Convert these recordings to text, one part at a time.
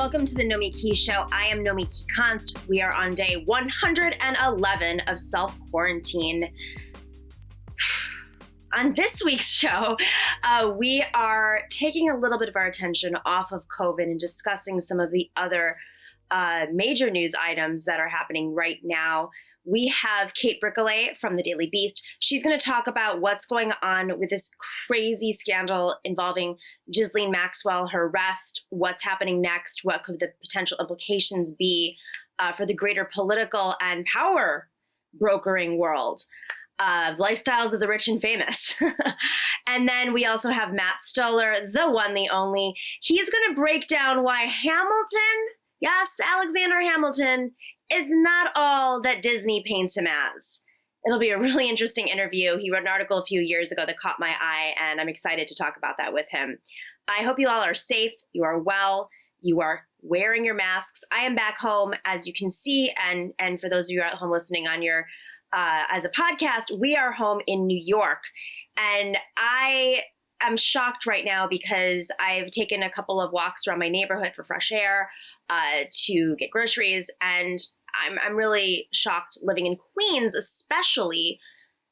Welcome to the Nomiki Show. I am Nomiki Const. We are on day 111 of self-quarantine. On this week's show, we are taking a little bit of our attention off of COVID and discussing some of the other major news items that are happening right now. We have Kate Brickley from the Daily Beast. She's going to talk about what's going on with this crazy scandal involving Ghislane Maxwell, her arrest, what's happening next, what could the potential implications be for the greater political and power brokering world of lifestyles of the rich and famous. And then we also have Matt Stoller, the one, the only. He's going to break down why Hamilton, yes, Alexander Hamilton, is not all that Disney paints him as. It'll be a really interesting interview. He wrote an article a few years ago that caught my eye, and I'm excited to talk about that with him. I hope you all are safe, you are well, you are wearing your masks. I am back home, as you can see, and for those of you at home listening on your as a podcast, we are home in New York, and I'm shocked right now because I've taken a couple of walks around my neighborhood for fresh air to get groceries, and I'm really shocked living in Queens, especially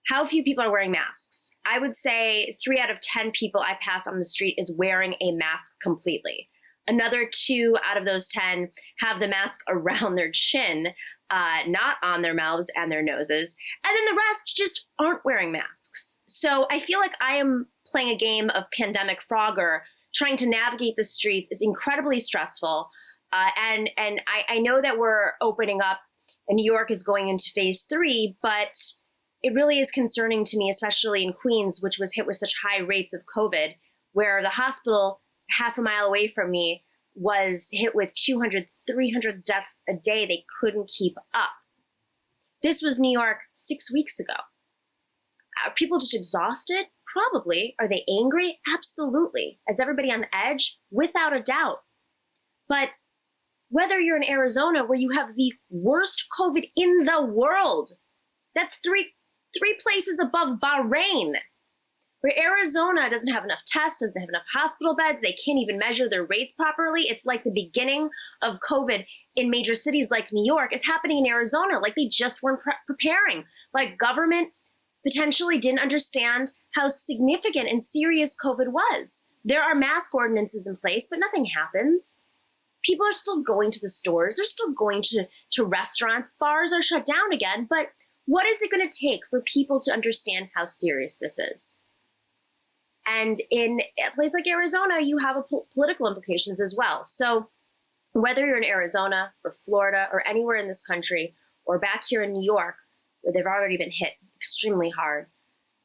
how few people are wearing masks. I would say 3 out of 10 people I pass on the street is wearing a mask completely. Another 2 out of those 10 have the mask around their chin, not on their mouths and their noses. And then the rest just aren't wearing masks. So I feel like I am playing a game of pandemic Frogger, trying to navigate the streets. It's incredibly stressful. And I know that we're opening up and New York is going into phase 3, but it really is concerning to me, especially in Queens, which was hit with such high rates of COVID, where the hospital half a mile away from me was hit with 200, 300 deaths a day. They couldn't keep up. This was New York 6 weeks ago. Are people just exhausted? Probably. Are they angry? Absolutely. Is everybody on edge? Without a doubt. But whether you're in Arizona, where you have the worst COVID in the world, that's three places above Bahrain, where Arizona doesn't have enough tests, doesn't have enough hospital beds, they can't even measure their rates properly. It's like the beginning of COVID in major cities like New York is happening in Arizona, like they just weren't preparing. Like government potentially didn't understand how significant and serious COVID was. There are mask ordinances in place, but nothing happens. People are still going to the stores. They're still going to restaurants. Bars are shut down again. But what is it going to take for people to understand how serious this is? And in a place like Arizona, you have political implications as well. So whether you're in Arizona or Florida or anywhere in this country or back here in New York, where they've already been hit extremely hard,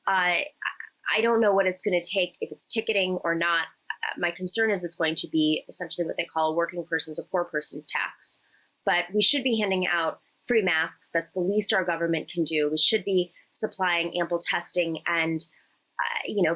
I don't know what it's going to take, if it's ticketing or not. My concern is it's going to be essentially what they call a working person's, a poor person's tax. But we should be handing out free masks. That's the least our government can do. We should be supplying ample testing, and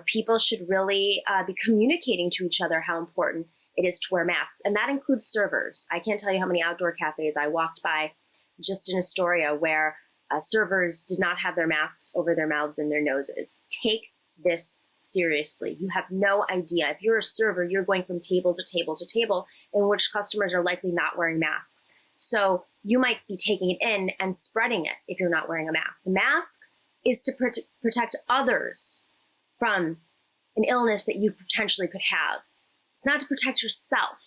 people should really be communicating to each other how important it is to wear masks. And that includes servers. I can't tell you how many outdoor cafes I walked by just in Astoria where servers did not have their masks over their mouths and their noses. Take this seriously. You have no idea. If you're a server, you're going from table to table to table in which customers are likely not wearing masks. So you might be taking it in and spreading it if you're not wearing a mask. The mask is to protect others from an illness that you potentially could have. It's not to protect yourself.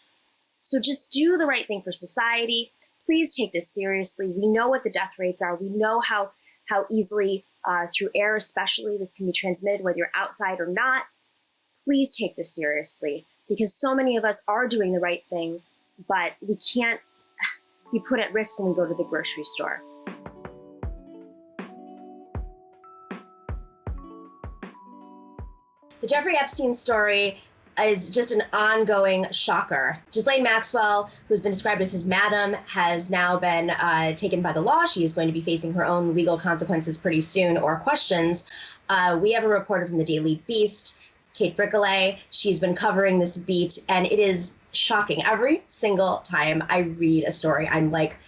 So just do the right thing for society. Please take this seriously. We know what the death rates are. We know how easily, through air especially, this can be transmitted whether you're outside or not. Please take this seriously, because so many of us are doing the right thing, but we can't be put at risk when we go to the grocery store. The Jeffrey Epstein story is just an ongoing shocker. Ghislaine Maxwell, who's been described as his madam, has now been taken by the law. She is going to be facing her own legal consequences pretty soon, or questions. We have a reporter from the Daily Beast, Kate Brickley. She's been covering this beat, and it is shocking. Every single time I read a story, I'm like,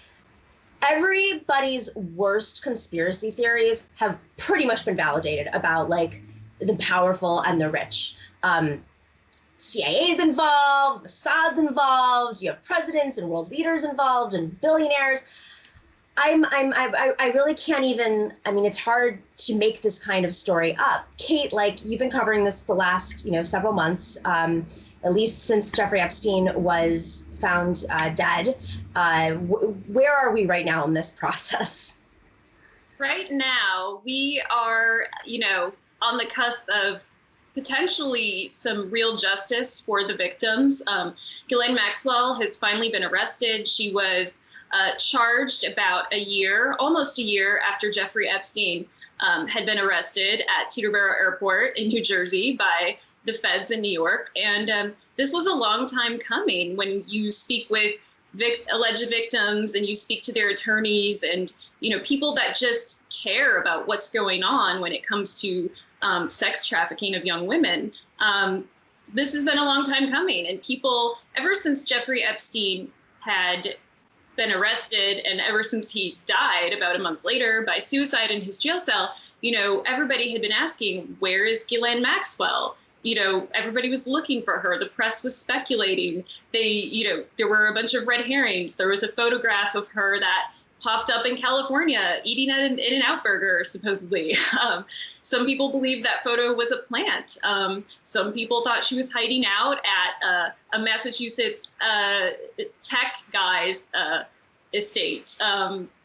everybody's worst conspiracy theories have pretty much been validated about like the powerful and the rich. CIA's involved, Mossad's involved, you have presidents and world leaders involved and billionaires. I really can't even, I mean, it's hard to make this kind of story up. Kate, like, you've been covering this the last, several months, at least since Jeffrey Epstein was found dead. Where are we right now in this process? Right now, we are, on the cusp of potentially some real justice for the victims. Ghislaine Maxwell has finally been arrested. She was charged about almost a year after Jeffrey Epstein had been arrested at Teterboro Airport in New Jersey by the feds in New York. And this was a long time coming. When you speak with alleged victims and you speak to their attorneys and, people that just care about what's going on when it comes to sex trafficking of young women, this has been a long time coming. And people, ever since Jeffrey Epstein had been arrested and ever since he died about a month later by suicide in his jail cell, everybody had been asking, where is Ghislaine Maxwell? Everybody was looking for her. The press was speculating. There were a bunch of red herrings. There was a photograph of her that popped up in California eating at an In-N-Out burger, supposedly. Some people believed that photo was a plant. Some people thought she was hiding out at a Massachusetts tech guy's estate.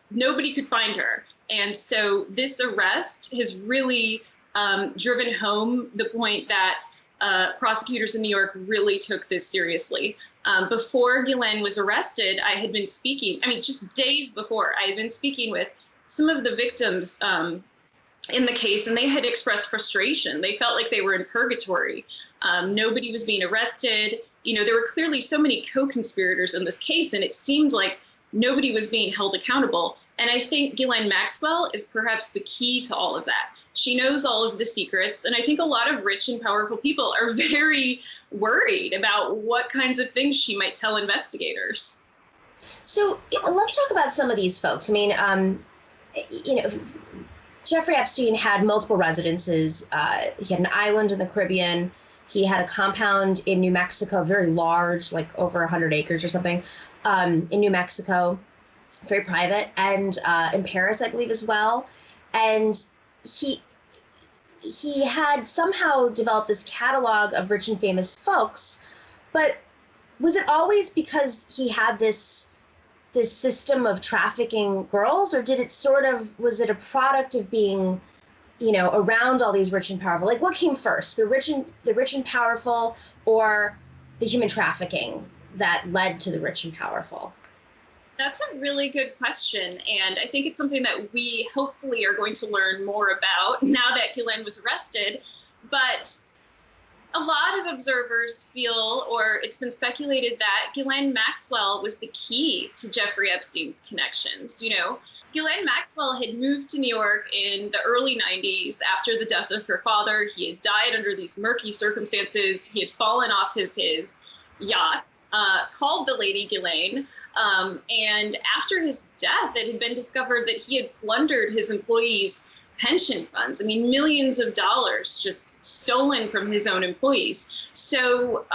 Nobody could find her. And so this arrest has really driven home the point that prosecutors in New York really took this seriously. Before Ghislaine was arrested, I had been speaking, just days before, I had been speaking with some of the victims in the case, and they had expressed frustration. They felt like they were in purgatory. Nobody was being arrested. There were clearly so many co-conspirators in this case, and it seemed like nobody was being held accountable. And I think Ghislaine Maxwell is perhaps the key to all of that. She knows all of the secrets. And I think a lot of rich and powerful people are very worried about what kinds of things she might tell investigators. So let's talk about some of these folks. Jeffrey Epstein had multiple residences. He had an island in the Caribbean. He had a compound in New Mexico, very large, like over 100 acres or something, in New Mexico, very private, and in Paris, I believe, as well. And he had somehow developed this catalog of rich and famous folks, but was it always because he had this system of trafficking girls, or was it a product of being, around all these rich and powerful? Like, what came first, the rich and powerful, or the human trafficking that led to the rich and powerful? That's a really good question. And I think it's something that we hopefully are going to learn more about now that Ghislaine was arrested. But a lot of observers feel, or it's been speculated, that Ghislaine Maxwell was the key to Jeffrey Epstein's connections. Ghislaine Maxwell had moved to New York in the early 90s after the death of her father. He had died under these murky circumstances. He had fallen off of his yacht, called the Lady Ghislaine. And after his death, it had been discovered that he had plundered his employees' pension funds. Millions of dollars just stolen from his own employees. So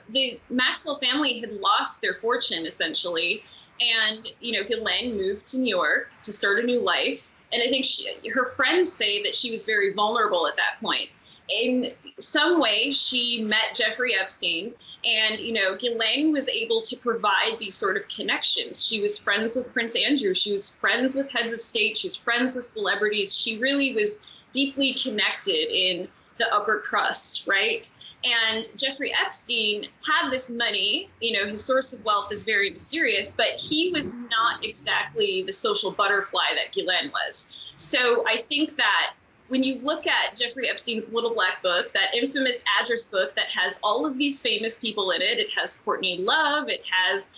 the Maxwell family had lost their fortune, essentially. And, Ghislaine moved to New York to start a new life. And I think her friends say that she was very vulnerable at that point. In some way, she met Jeffrey Epstein, and, Ghislaine was able to provide these sort of connections. She was friends with Prince Andrew. She was friends with heads of state. She was friends with celebrities. She really was deeply connected in the upper crust, right? And Jeffrey Epstein had this money, his source of wealth is very mysterious, but he was not exactly the social butterfly that Ghislaine was. So I think that when you look at Jeffrey Epstein's Little Black Book, that infamous address book that has all of these famous people in it, it has Courtney Love, it has,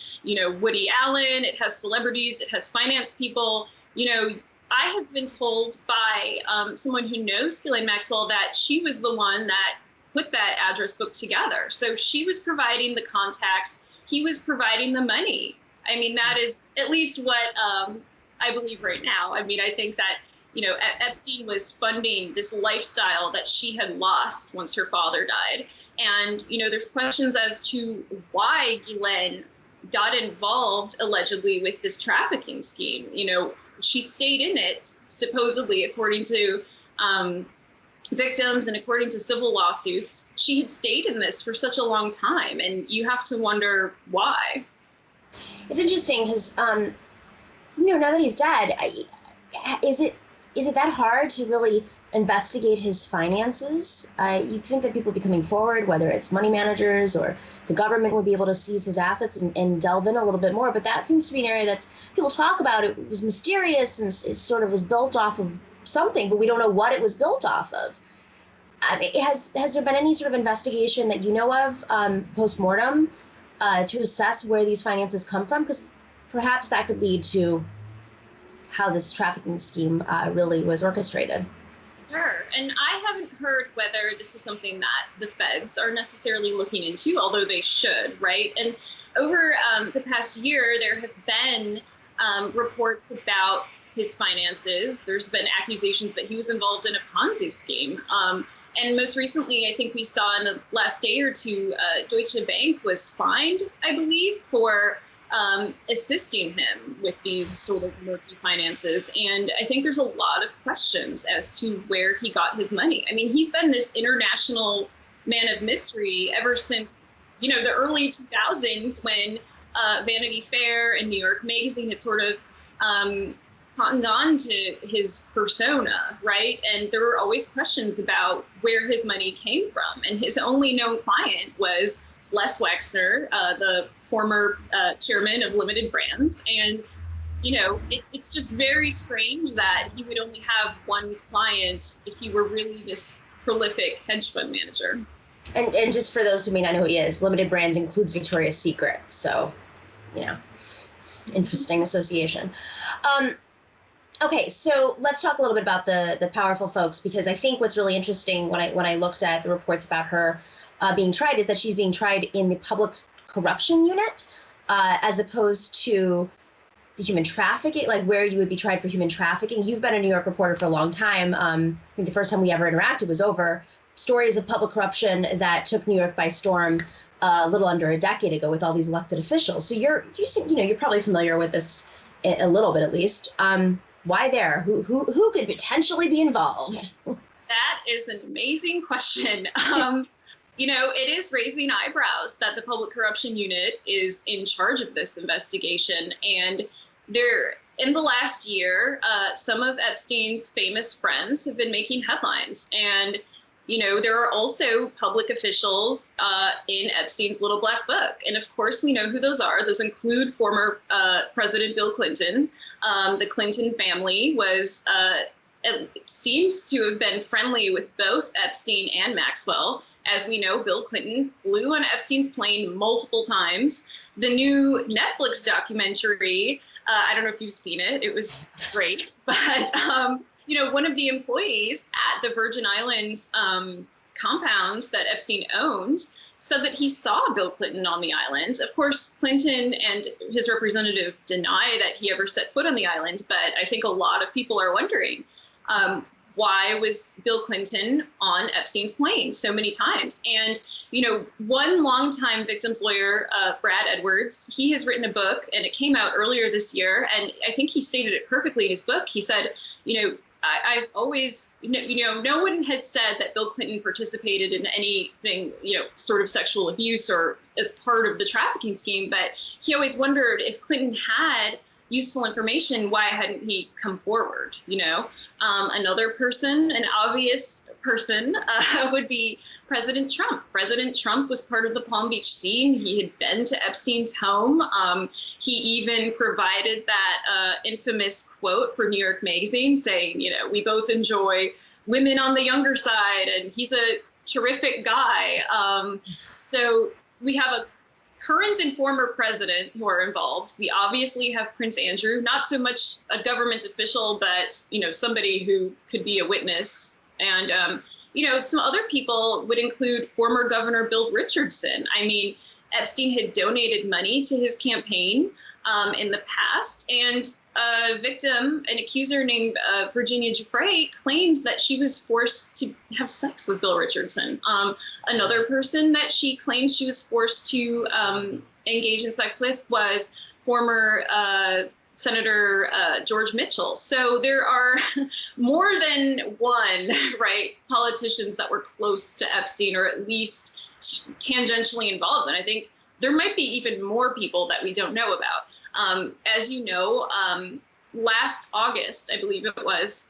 Woody Allen, it has celebrities, it has finance people. I have been told by someone who knows Ghislaine Maxwell that she was the one that put that address book together. So she was providing the contacts, he was providing the money. That is at least what I believe right now. I think that Epstein was funding this lifestyle that she had lost once her father died. And, there's questions as to why Ghislaine got involved allegedly with this trafficking scheme. She stayed in it, supposedly, according to victims and according to civil lawsuits. She had stayed in this for such a long time, and you have to wonder why. It's interesting because, now that he's dead, is it that hard to really investigate his finances? You'd think that people would be coming forward, whether it's money managers or the government would be able to seize his assets and delve in a little bit more. But that seems to be an area that's people talk about. It was mysterious and it sort of was built off of something, but we don't know what it was built off of. Has there been any sort of investigation that you know of post-mortem to assess where these finances come from? Because perhaps that could lead to how this trafficking scheme really was orchestrated. Sure. And I haven't heard whether this is something that the feds are necessarily looking into, although they should, right? And over the past year, there have been reports about his finances. There's been accusations that he was involved in a Ponzi scheme. And most recently, I think we saw in the last day or two, Deutsche Bank was fined, I believe, for assisting him with these sort of murky finances. And I think there's a lot of questions as to where he got his money. I mean, he's been this international man of mystery ever since, the early 2000s when Vanity Fair and New York Magazine had sort of cottoned on to his persona, right? And there were always questions about where his money came from. And his only known client was Les Wexner, the former chairman of Limited Brands. And, it's just very strange that he would only have one client if he were really this prolific hedge fund manager. And just for those who may not know who he is, Limited Brands includes Victoria's Secret. So, interesting association. Okay, so let's talk a little bit about the powerful folks, because I think what's really interesting when I looked at the reports about her being tried is that she's being tried in the public corruption unit as opposed to the human trafficking, like where you would be tried for human trafficking. You've been a New York reporter for a long time. I think the first time we ever interacted was over stories of public corruption that took New York by storm a little under a decade ago with all these elected officials. So you're probably familiar with this a little bit at least. Why there? Who could potentially be involved? That is an amazing question. It is raising eyebrows that the Public Corruption Unit is in charge of this investigation. And in the last year, some of Epstein's famous friends have been making headlines. And, there are also public officials in Epstein's little black book. And of course, we know who those are. Those include former President Bill Clinton. The Clinton family it seems to have been friendly with both Epstein and Maxwell. As we know, Bill Clinton flew on Epstein's plane multiple times. The new Netflix documentary, I don't know if you've seen it, it was great. But, one of the employees at the Virgin Islands compound that Epstein owned said that he saw Bill Clinton on the island. Of course, Clinton and his representative deny that he ever set foot on the island, but I think a lot of people are wondering, why was Bill Clinton on Epstein's plane so many times? And, one longtime victims lawyer, Brad Edwards, he has written a book and it came out earlier this year. And I think he stated it perfectly in his book. He said, I've always, no one has said that Bill Clinton participated in anything, sort of sexual abuse or as part of the trafficking scheme. But he always wondered if Clinton had useful information, why hadn't he come forward? Another person, an obvious person, would be President Trump. President Trump was part of the Palm Beach scene. He had been to Epstein's home. He even provided that infamous quote for New York Magazine saying, we both enjoy women on the younger side, and he's a terrific guy. So we have a current and former president who are involved. We obviously have Prince Andrew, not so much a government official, but, somebody who could be a witness. And, some other people would include former Governor Bill Richardson. I mean, Epstein had donated money to his campaign. in the past. And a victim, an accuser named Virginia Giuffre, claims that she was forced to have sex with Bill Richardson. Another person that she claims she was forced to engage in sex with was former Senator George Mitchell. So there are more than one, right, politicians that were close to Epstein, or at least tangentially involved. And I think there might be even more people that we don't know about. As you know, last August, I believe it was,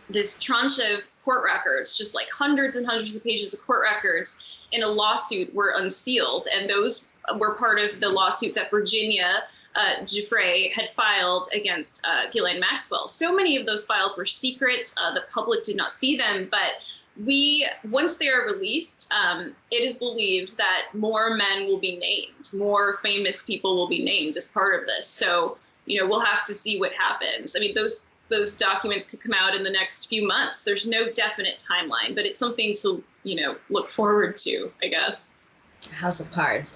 this tranche of court records, just like hundreds and hundreds of pages of court records in a lawsuit, were unsealed. And those were part of the lawsuit that Virginia Giuffre had filed against Ghislaine Maxwell. So many of those files were secret. The public did not see them, but once they are released, it is believed that more men will be named, more famous people will be named as part of this. So, we'll have to see what happens. I mean, those documents could come out in the next few months. There's no definite timeline, but it's something to, look forward to, I guess. House of Cards.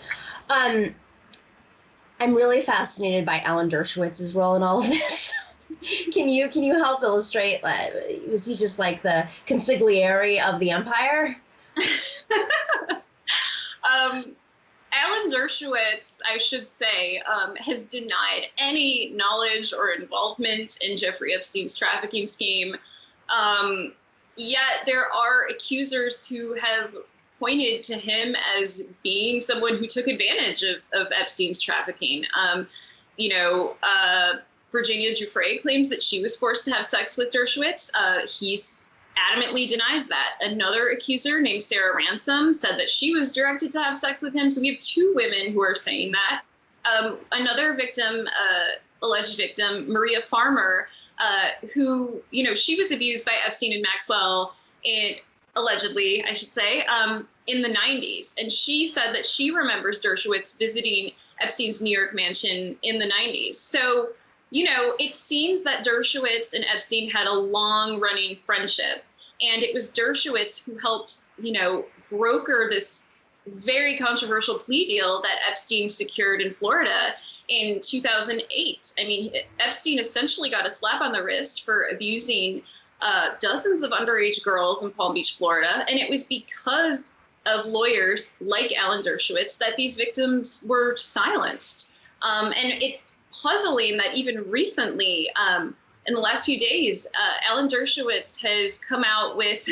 I'm really fascinated by Alan Dershowitz's role in all of this. Can you help illustrate? Was he just like the consigliere of the empire? Alan Dershowitz, I should say, has denied any knowledge or involvement in Jeffrey Epstein's trafficking scheme. Yet there are accusers who have pointed to him as being someone who took advantage of Epstein's trafficking. Virginia Giuffre claims that she was forced to have sex with Dershowitz. He adamantly denies that. Another accuser named Sarah Ransom said that she was directed to have sex with him. So we have two women who are saying that. Another victim, alleged victim, Maria Farmer, who, she was abused by Epstein and Maxwell allegedly, I should say, in the 90s. And she said that she remembers Dershowitz visiting Epstein's New York mansion in the 90s. So, it seems that Dershowitz and Epstein had a long-running friendship. And it was Dershowitz who helped, broker this very controversial plea deal that Epstein secured in Florida in 2008. I mean, Epstein essentially got a slap on the wrist for abusing dozens of underage girls in Palm Beach, Florida. And it was because of lawyers like Alan Dershowitz that these victims were silenced. And it's puzzling that even recently, in the last few days, Alan Dershowitz has come out with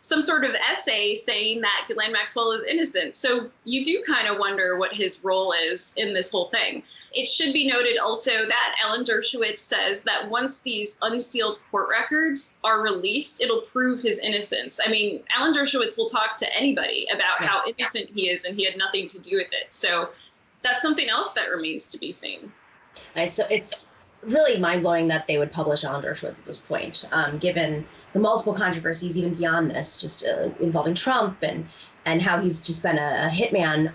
some sort of essay saying that Ghislaine Maxwell is innocent. So you do kind of wonder what his role is in this whole thing. It should be noted also that Alan Dershowitz says that once these unsealed court records are released, it'll prove his innocence. I mean, Alan Dershowitz will talk to anybody about how innocent he is, and he had nothing to do with it. So that's something else that remains to be seen. Right, so it's really mind-blowing that they would publish Alan Dershowitz at this point, given the multiple controversies even beyond this, just involving Trump and how he's just been a hitman,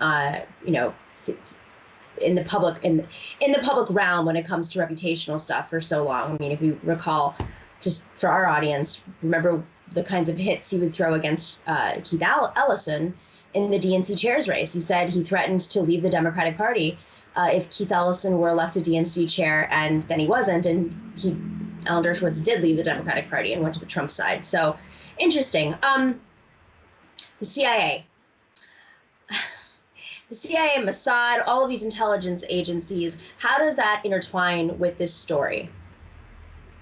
in the public realm when it comes to reputational stuff for so long. I mean, if you recall, just for our audience, remember the kinds of hits he would throw against Keith Ellison in the DNC chairs race. He said he threatened to leave the Democratic Party if Keith Ellison were elected DNC chair, and then he wasn't, and Alan Dershowitz did leave the Democratic Party and went to the Trump side. So interesting. The CIA, Mossad, all of these intelligence agencies, how does that intertwine with this story?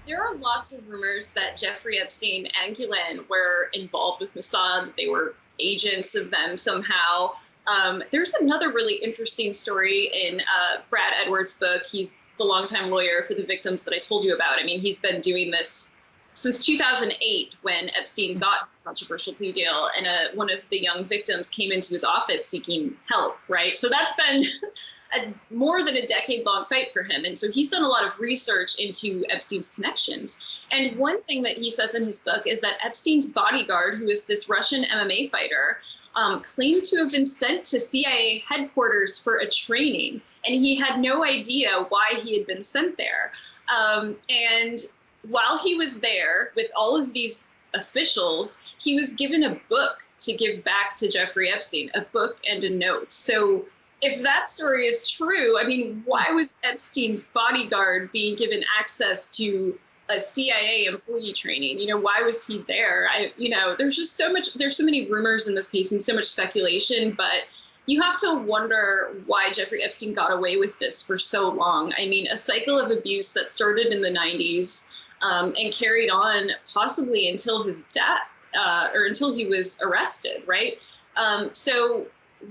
There are lots of rumors that Jeffrey Epstein and Ghislaine were involved with Mossad. They were agents of them somehow. There's another really interesting story in Brad Edwards' book. He's the longtime lawyer for the victims that I told you about. I mean, he's been doing this since 2008 when Epstein got a controversial plea deal, and one of the young victims came into his office seeking help, right? So that's been more than a decade-long fight for him. And so he's done a lot of research into Epstein's connections. And one thing that he says in his book is that Epstein's bodyguard, who is this Russian MMA fighter, claimed to have been sent to CIA headquarters for a training, and he had no idea why he had been sent there. And while he was there with all of these officials, he was given a book to give back to Jeffrey Epstein, a book and a note. So if that story is true, I mean, why was Epstein's bodyguard being given access to a CIA employee training? You know, why was he there? There's just there's so many rumors in this case and so much speculation, but you have to wonder why Jeffrey Epstein got away with this for so long. I mean, a cycle of abuse that started in the 90s and carried on possibly until his death or until he was arrested, right? So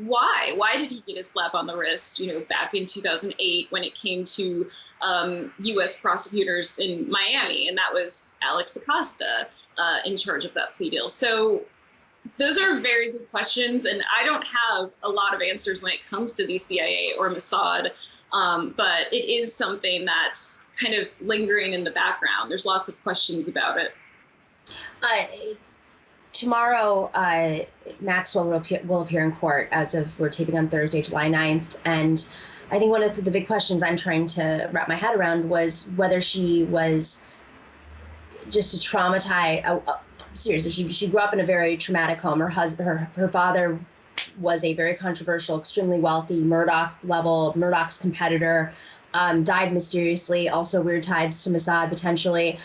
why did he get a slap on the wrist, back in 2008 when it came to U.S. prosecutors in Miami, and that was Alex Acosta in charge of that plea deal. So those are very good questions, and I don't have a lot of answers when it comes to the CIA or Mossad, but it is something that's kind of lingering in the background. There's lots of questions about it. Tomorrow, Maxwell will appear in court we're taping on Thursday, July 9th. And I think one of the big questions I'm trying to wrap my head around was whether she was just a traumatized, seriously, she grew up in a very traumatic home. Her father was a very controversial, extremely wealthy Murdoch's competitor, died mysteriously, also weird ties to Mossad potentially.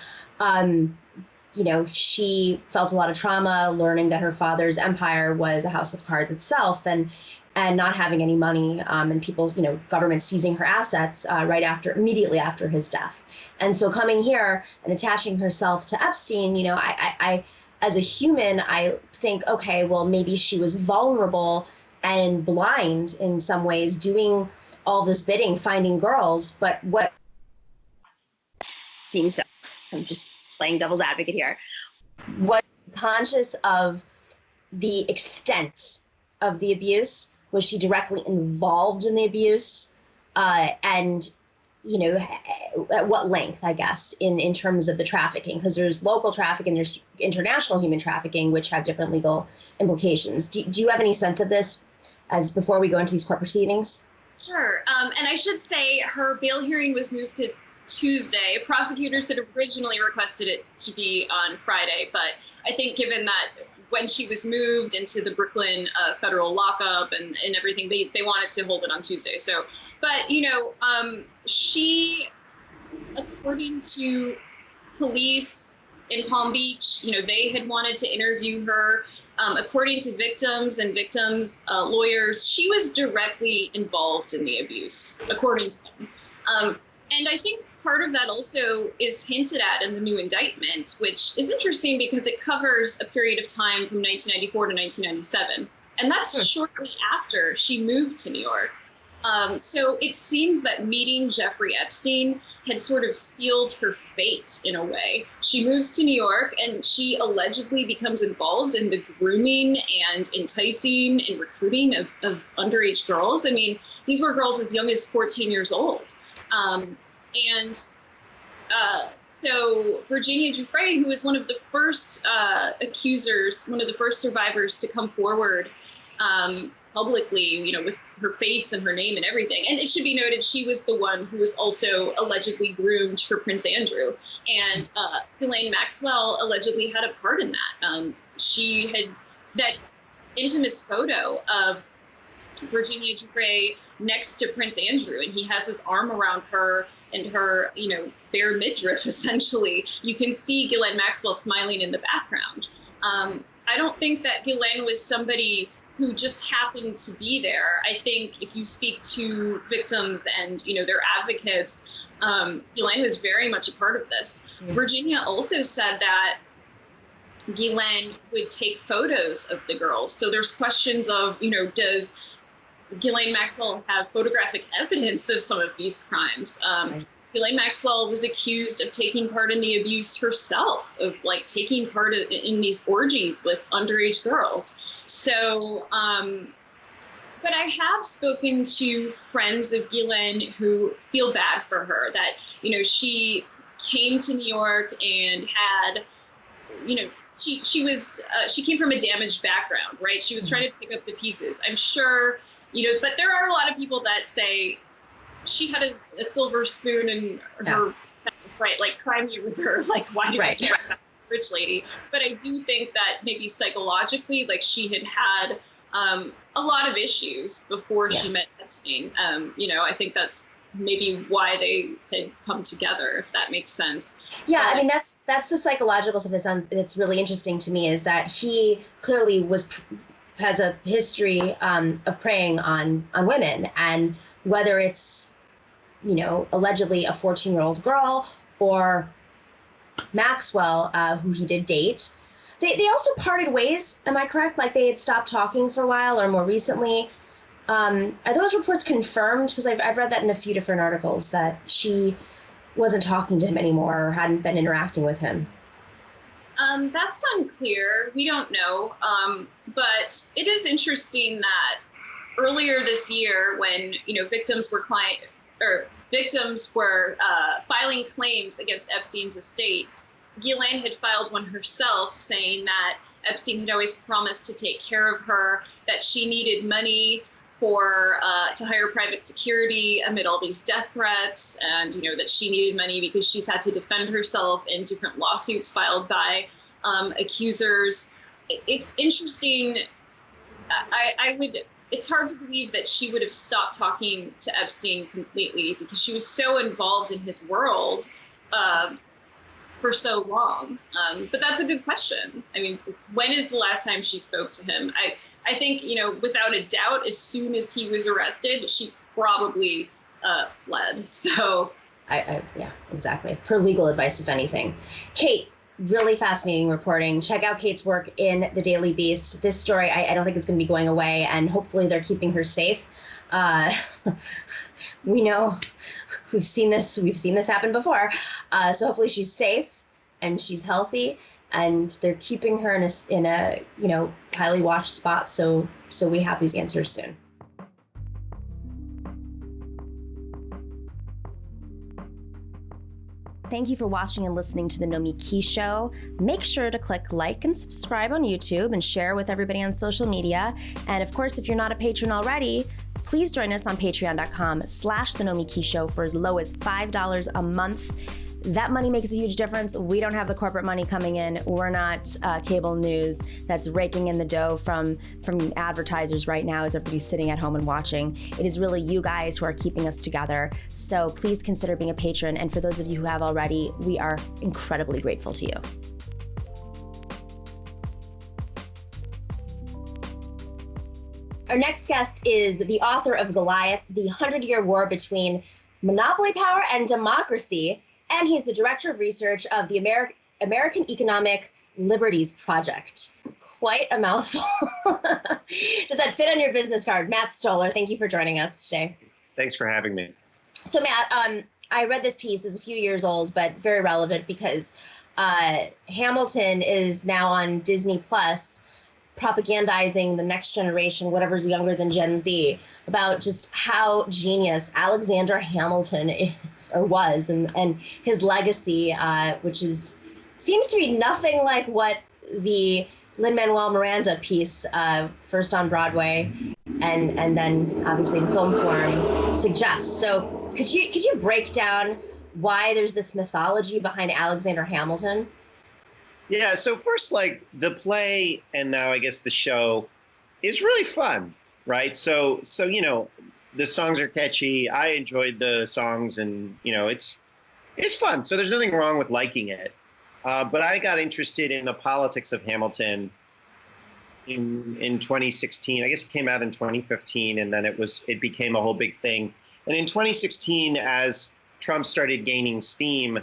She felt a lot of trauma learning that her father's empire was a house of cards itself, and not having any money, and people, government seizing her assets immediately after his death. And so coming here and attaching herself to Epstein, I as a human, I think, okay, well, maybe she was vulnerable and blind in some ways, doing all this bidding, finding girls. But what seems so, I'm just playing devil's advocate here, was conscious of the extent of the abuse? Was she directly involved in the abuse? And at what length, I guess, in terms of the trafficking? Because there's local trafficking, there's international human trafficking, which have different legal implications. Do you have any sense of this before we go into these court proceedings? Sure. And I should say her bail hearing was moved to Tuesday. Prosecutors had originally requested it to be on Friday, but I think given that when she was moved into the Brooklyn federal lockup and everything, they wanted to hold it on Tuesday. So, but, she, according to police in Palm Beach, they had wanted to interview her. According to victims and victims' lawyers, she was directly involved in the abuse, according to them. And I think part of that also is hinted at in the new indictment, which is interesting because it covers a period of time from 1994 to 1997. And that's shortly after she moved to New York. So it seems that meeting Jeffrey Epstein had sort of sealed her fate in a way. She moves to New York and she allegedly becomes involved in the grooming and enticing and recruiting of underage girls. I mean, these were girls as young as 14 years old. So Virginia Giuffre, who was one of the first accusers, one of the first survivors to come forward publicly, with her face and her name and everything. And it should be noted, she was the one who was also allegedly groomed for Prince Andrew. And Ghislane Maxwell allegedly had a part in that. She had that infamous photo of Virginia Giuffre next to Prince Andrew, and he has his arm around her and her, bare midriff, essentially. You can see Ghislaine Maxwell smiling in the background. I don't think that Ghislaine was somebody who just happened to be there. I think if you speak to victims and, their advocates, Ghislaine was very much a part of this. Mm-hmm. Virginia also said that Ghislaine would take photos of the girls. So there's questions of, does Ghislaine Maxwell have photographic evidence of some of these crimes? Ghislaine Maxwell was accused of taking part in the abuse herself, of taking part in these orgies with underage girls. So, but I have spoken to friends of Ghislaine who feel bad for her, that, she came to New York and had, she came from a damaged background, right? She was trying to pick up the pieces. I'm sure, but there are a lot of people that say she had a silver spoon in her, right? Cry me a river. Why do I care about a rich lady? But I do think that maybe psychologically, she had a lot of issues before she met Epstein. I think that's maybe why they had come together, if that makes sense. Yeah, I mean, that's the psychological stuff that's really interesting to me, is that he clearly has a history of preying on women, and whether it's, allegedly a 14-year-old girl or Maxwell, who he did date. They also parted ways, am I correct? Like they had stopped talking for a while, or more recently. Are those reports confirmed? Because I've read that in a few different articles, that she wasn't talking to him anymore or hadn't been interacting with him. That's unclear. We don't know. But it is interesting that earlier this year, when victims were filing claims against Epstein's estate, Ghislaine had filed one herself, saying that Epstein had always promised to take care of her, that she needed money to hire private security amid all these death threats, and that she needed money because she's had to defend herself in different lawsuits filed by accusers. It's interesting. It's hard to believe that she would have stopped talking to Epstein completely, because she was so involved in his world for so long. But that's a good question. I mean, when is the last time she spoke to him? I think, without a doubt, as soon as he was arrested, she probably fled. So, yeah, exactly. Per legal advice, if anything. Kate, really fascinating reporting. Check out Kate's work in the Daily Beast. This story, I don't think it's going to be going away, and hopefully they're keeping her safe. We know we've seen this happen before. So hopefully she's safe and she's healthy, and they're keeping her in a highly watched spot. So we have these answers soon. Thank you for watching and listening to the Nomiki Show. Make sure to click like and subscribe on YouTube and share with everybody on social media. And of course, if you're not a patron already, please join us on patreon.com/The Nomiki Show for as low as $5 a month. That money makes a huge difference. We don't have the corporate money coming in. We're not cable news that's raking in the dough from advertisers right now as everybody's sitting at home and watching. It is really you guys who are keeping us together. So please consider being a patron. And for those of you who have already, we are incredibly grateful to you. Our next guest is the author of Goliath, the 100-Year War Between Monopoly Power and Democracy, and he's the Director of Research of the American Economic Liberties Project. Quite a mouthful. Does that fit on your business card? Matt Stoller, thank you for joining us today. Thanks for having me. So Matt, I read this piece. It's a few years old, but very relevant, because Hamilton is now on Disney Plus, propagandizing the next generation, whatever's younger than Gen Z, about just how genius Alexander Hamilton is or was, and his legacy, which seems to be nothing like what the Lin-Manuel Miranda piece, first on Broadway and then obviously in film form, suggests. So could you break down why there's this mythology behind Alexander Hamilton? Yeah, so first, like, the play and now I guess the show is really fun, right? So the songs are catchy. I enjoyed the songs, and it's fun. So there's nothing wrong with liking it. But I got interested in the politics of Hamilton in 2016. I guess it came out in 2015, and then it became a whole big thing. And in 2016, as Trump started gaining steam,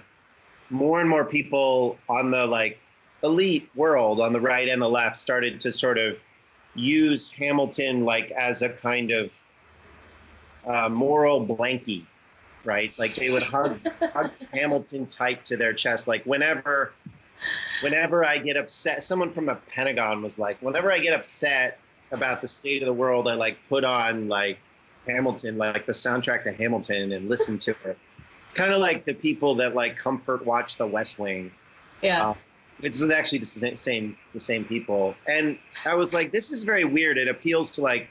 more and more people on the elite world on the right and the left started to sort of use Hamilton as a kind of moral blankie, right? Like they would hug Hamilton tight to their chest. Like whenever I get upset, someone from the Pentagon was like, whenever I get upset about the state of the world, I put on Hamilton, the soundtrack to Hamilton, and listen to it. It's kind of like the people that comfort watch The West Wing. Yeah. It's actually the same people. And I was like, this is very weird. It appeals to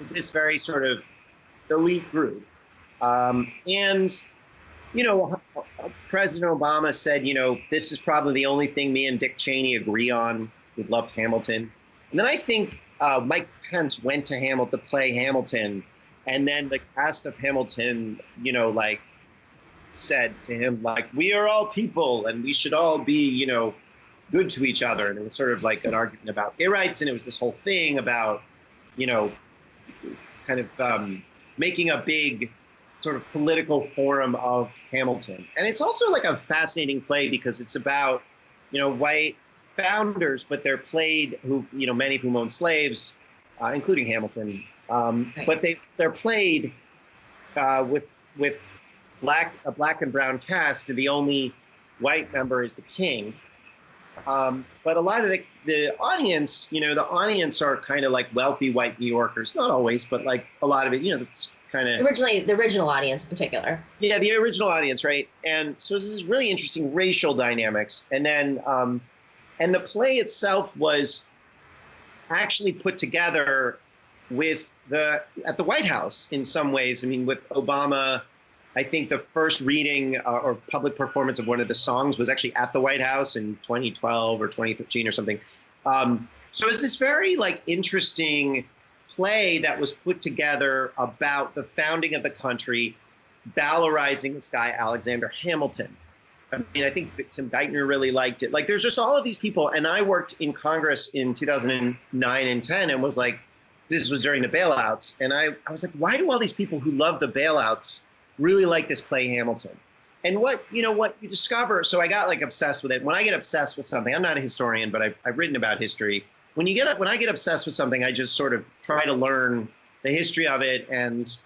this very sort of elite group. And President Obama said, this is probably the only thing me and Dick Cheney agree on. We love Hamilton. And then I think Mike Pence went to Hamilton to play Hamilton, and then the cast of Hamilton, you know, like said to him, like, we are all people and we should all be, you know, good to each other. And it was sort of like an argument about gay rights, and it was this whole thing about, you know, kind of making a big sort of political forum of Hamilton. And it's also like a fascinating play because it's about, you know, white founders, but they're played who, you know, many of whom own slaves, including Hamilton. But they're played with a black and brown cast, and the only white member is the king. But a lot of the audience, you know, the audience are kind of like wealthy white New Yorkers. Not always, but like a lot of it, you know, it's kind of the original audience in particular. Yeah, the original audience, right? And so this is really interesting racial dynamics. And then, and the play itself was actually put together at the White House in some ways. I mean, with Obama, I think the first reading or public performance of one of the songs was actually at the White House in 2012 or 2015 or something. So it's this very like interesting play that was put together about the founding of the country, valorizing this guy, Alexander Hamilton. I mean, I think Tim Geithner really liked it. Like, there's just all of these people. And I worked in Congress in 2009 and 10 and was like, this was during the bailouts. And I was like, why do all these people who love the bailouts really like this play Hamilton? And what you discover, so I got like obsessed with it. When I get obsessed with something, I'm not a historian, but I've written about history. When I get obsessed with something, I just sort of try to learn the history of it. And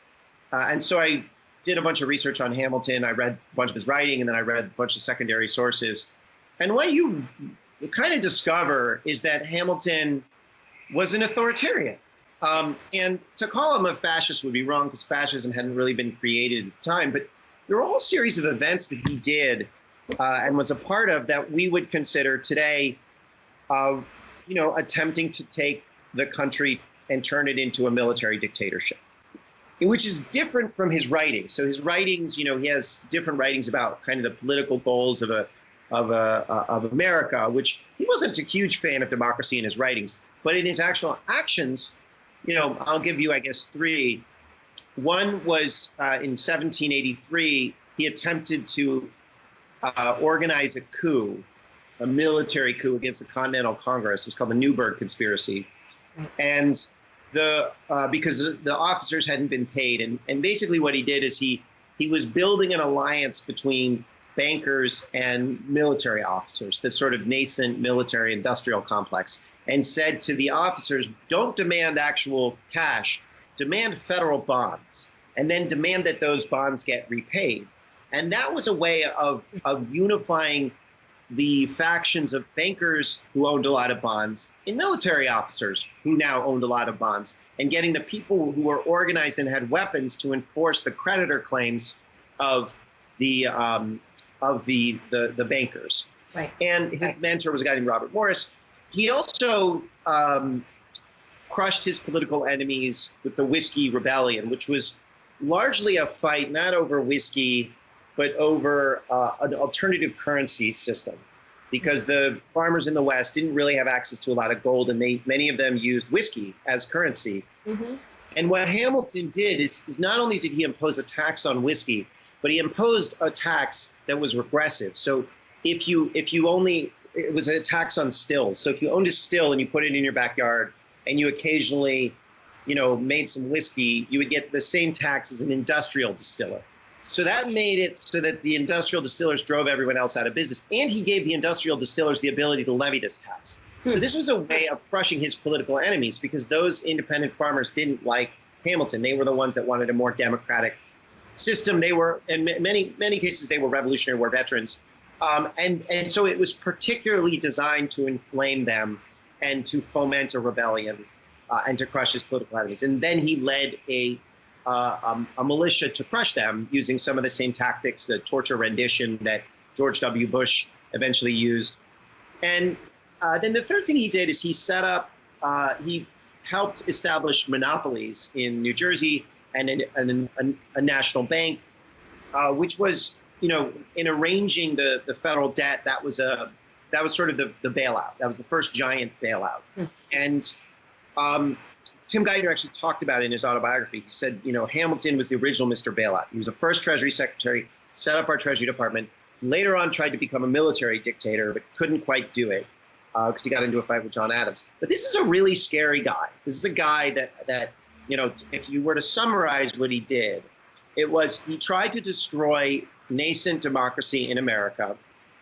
so I did a bunch of research on Hamilton. I read a bunch of his writing, and then I read a bunch of secondary sources. And what you kind of discover is that Hamilton was an authoritarian. And to call him a fascist would be wrong, because fascism hadn't really been created at the time. But there were a whole series of events that he did and was a part of that we would consider today, you know, attempting to take the country and turn it into a military dictatorship, which is different from his writings. So his writings, you know, he has different writings about kind of the political goals of America, which he wasn't a huge fan of democracy in his writings, but in his actual actions, you know, I'll give you, I guess, three. One was in 1783, he attempted to organize a coup, a military coup against the Continental Congress. It's called the Newburgh Conspiracy. And because the officers hadn't been paid. And basically what he did is he was building an alliance between bankers and military officers, this sort of nascent military industrial complex, and said to the officers, don't demand actual cash, demand federal bonds, and then demand that those bonds get repaid. And that was a way of unifying the factions of bankers who owned a lot of bonds and military officers who now owned a lot of bonds, and getting the people who were organized and had weapons to enforce the creditor claims of the bankers. Right. And his mentor was a guy named Robert Morris. He also crushed his political enemies with the Whiskey Rebellion, which was largely a fight not over whiskey, but over an alternative currency system, because the farmers in the West didn't really have access to a lot of gold, and many of them used whiskey as currency. Mm-hmm. And what Hamilton did is not only did he impose a tax on whiskey, but he imposed a tax that was regressive. So it was a tax on stills. So if you owned a still and you put it in your backyard and you occasionally, you know, made some whiskey, you would get the same tax as an industrial distiller. So that made it so that the industrial distillers drove everyone else out of business. And he gave the industrial distillers the ability to levy this tax. So this was a way of crushing his political enemies, because those independent farmers didn't like Hamilton. They were the ones that wanted a more democratic system. They were, in many cases, they were Revolutionary War veterans. And so it was particularly designed to inflame them and to foment a rebellion and to crush his political enemies. And then he led a militia to crush them using some of the same tactics, the torture rendition that George W. Bush eventually used. And then the third thing he did is he set up, he helped establish monopolies in New Jersey and a national bank, which was, you know, in arranging the federal debt, that was sort of the bailout. That was the first giant bailout. And Tim Geithner actually talked about it in his autobiography. He said, Hamilton was the original Mr. Bailout. He was the first Treasury Secretary, set up our Treasury Department, later on tried to become a military dictator, but couldn't quite do it because he got into a fight with John Adams. But this is a really scary guy. This is a guy that if you were to summarize what he did, it was he tried to destroy nascent democracy in America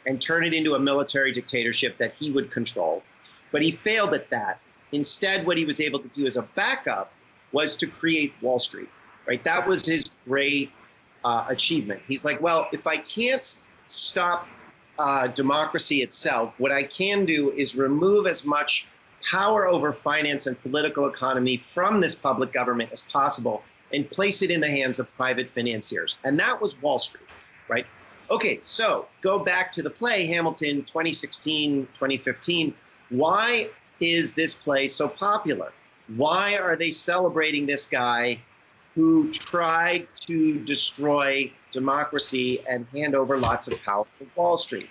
and turn it into a military dictatorship that he would control. But he failed at that. Instead, what he was able to do as a backup was to create Wall Street, right? That was his great achievement. He's like, well, if I can't stop democracy itself, what I can do is remove as much power over finance and political economy from this public government as possible and place it in the hands of private financiers. And that was Wall Street, right? Okay, so go back to the play, Hamilton, 2016, 2015. Why is this play so popular? Why are they celebrating this guy who tried to destroy democracy and hand over lots of power to Wall Street?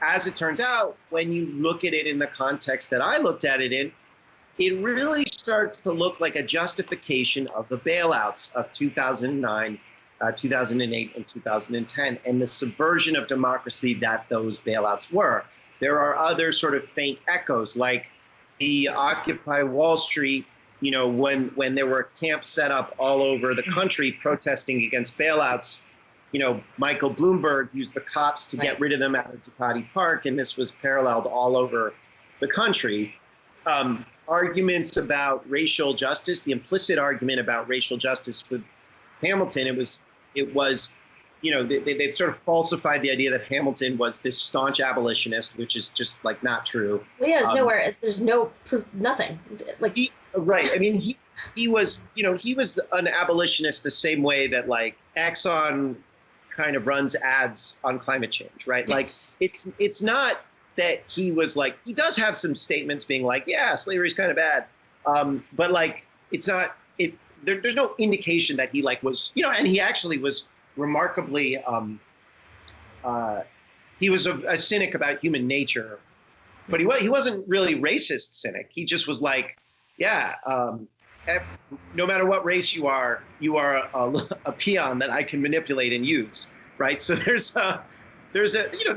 As it turns out, when you look at it in the context that I looked at it in, it really starts to look like a justification of the bailouts of 2009, 2008, and 2010, and the subversion of democracy that those bailouts were. There are other sort of faint echoes, like the Occupy Wall Street, when there were camps set up all over the country protesting against bailouts. Michael Bloomberg used the cops to get rid of them out of Zuccotti Park, and this was paralleled all over the country. Arguments about racial justice, the implicit argument about racial justice with Hamilton, it was, they'd sort of falsified the idea that Hamilton was this staunch abolitionist, which is just like not true. Well, yeah, there's no proof, nothing. Right. I mean, he was an abolitionist the same way that like Exxon kind of runs ads on climate change, right? Like it's not that he was like, he does have some statements being like, yeah, slavery's kind of bad. But like, it's not, there's no indication that he like was, and he actually was remarkably, he was a cynic about human nature, but he wasn't really racist cynic. He just was like, yeah, no matter what race you are a peon that I can manipulate and use, right? So there's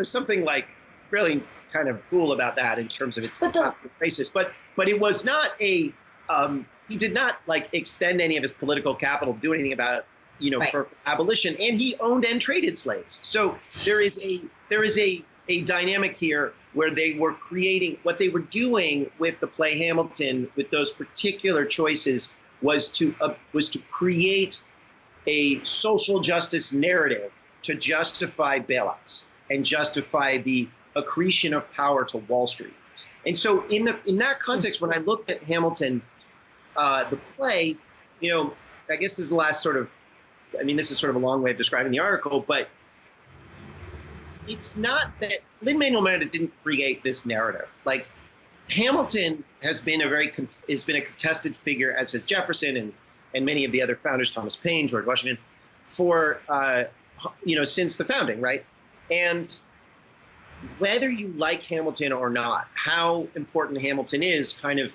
something like really kind of cool about that in terms of it's not racist, but it was not he did not like extend any of his political capital, do anything about it, right, for abolition, and he owned and traded slaves. So there is a dynamic here where they were creating, what they were doing with the play Hamilton, with those particular choices, was to create a social justice narrative to justify bailouts and justify the accretion of power to Wall Street. And so in that context, when I looked at Hamilton, the play, I guess this is the last sort of, this is sort of a long way of describing the article, but it's not that Lin-Manuel Miranda didn't create this narrative. Like Hamilton has been a contested figure, as has Jefferson and many of the other founders, Thomas Paine, George Washington, for since the founding, right? And whether you like Hamilton or not, how important Hamilton is kind of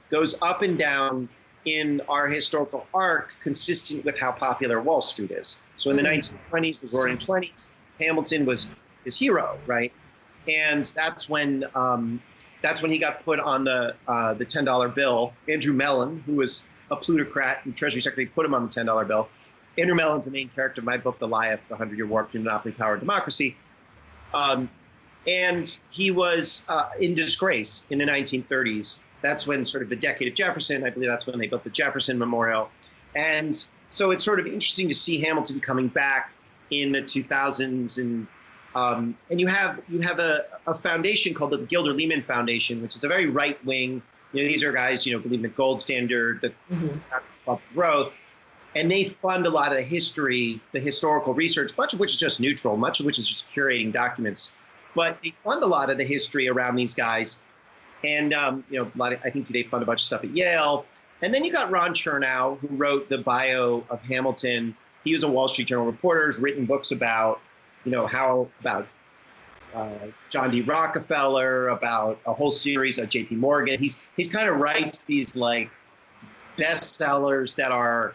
goes up and down in our historical arc, consistent with how popular Wall Street is. So in the 1920s, the Roaring 20s, Hamilton was his hero, right? And that's when he got put on the $10 bill. Andrew Mellon, who was a plutocrat and Treasury Secretary, put him on the $10 bill. Andrew Mellon's the main character of my book, The Lie of the 100-Year War Between Monopoly Power and Democracy. And he was in disgrace in the 1930s. That's when sort of the decade of Jefferson, I believe that's when they built the Jefferson Memorial. And so it's sort of interesting to see Hamilton coming back in the 2000s. And you have a foundation called the Gilder Lehman Foundation, which is a very right-wing, these are guys, believe in the gold standard, the growth. And they fund a lot of the history, the historical research, much of which is just neutral, much of which is just curating documents. But they fund a lot of the history around these guys. And, I think they fund a bunch of stuff at Yale. And then you got Ron Chernow, who wrote the bio of Hamilton. He was a Wall Street Journal reporter, has written books about, about John D. Rockefeller, about a whole series of J.P. Morgan. He's kind of writes these like bestsellers that are,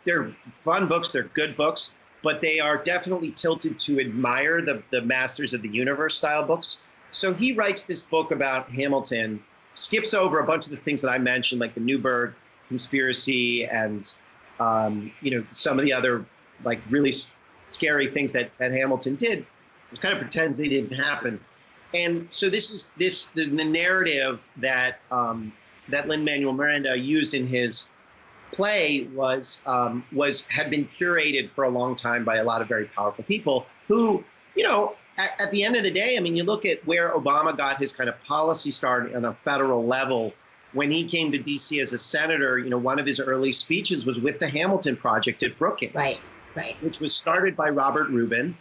they're fun books, they're good books, but they are definitely tilted to admire the Masters of the Universe style books. So he writes this book about Hamilton, skips over a bunch of the things that I mentioned, like the Newburgh conspiracy and, some of the other like really scary things that Hamilton did. It kind of pretends they didn't happen. And so this is the narrative that that Lin-Manuel Miranda used in his play had been curated for a long time by a lot of very powerful people who, at the end of the day, I mean, you look at where Obama got his kind of policy start on a federal level. When he came to DC as a senator, one of his early speeches was with the Hamilton Project at Brookings, right, which was started by Robert Rubin,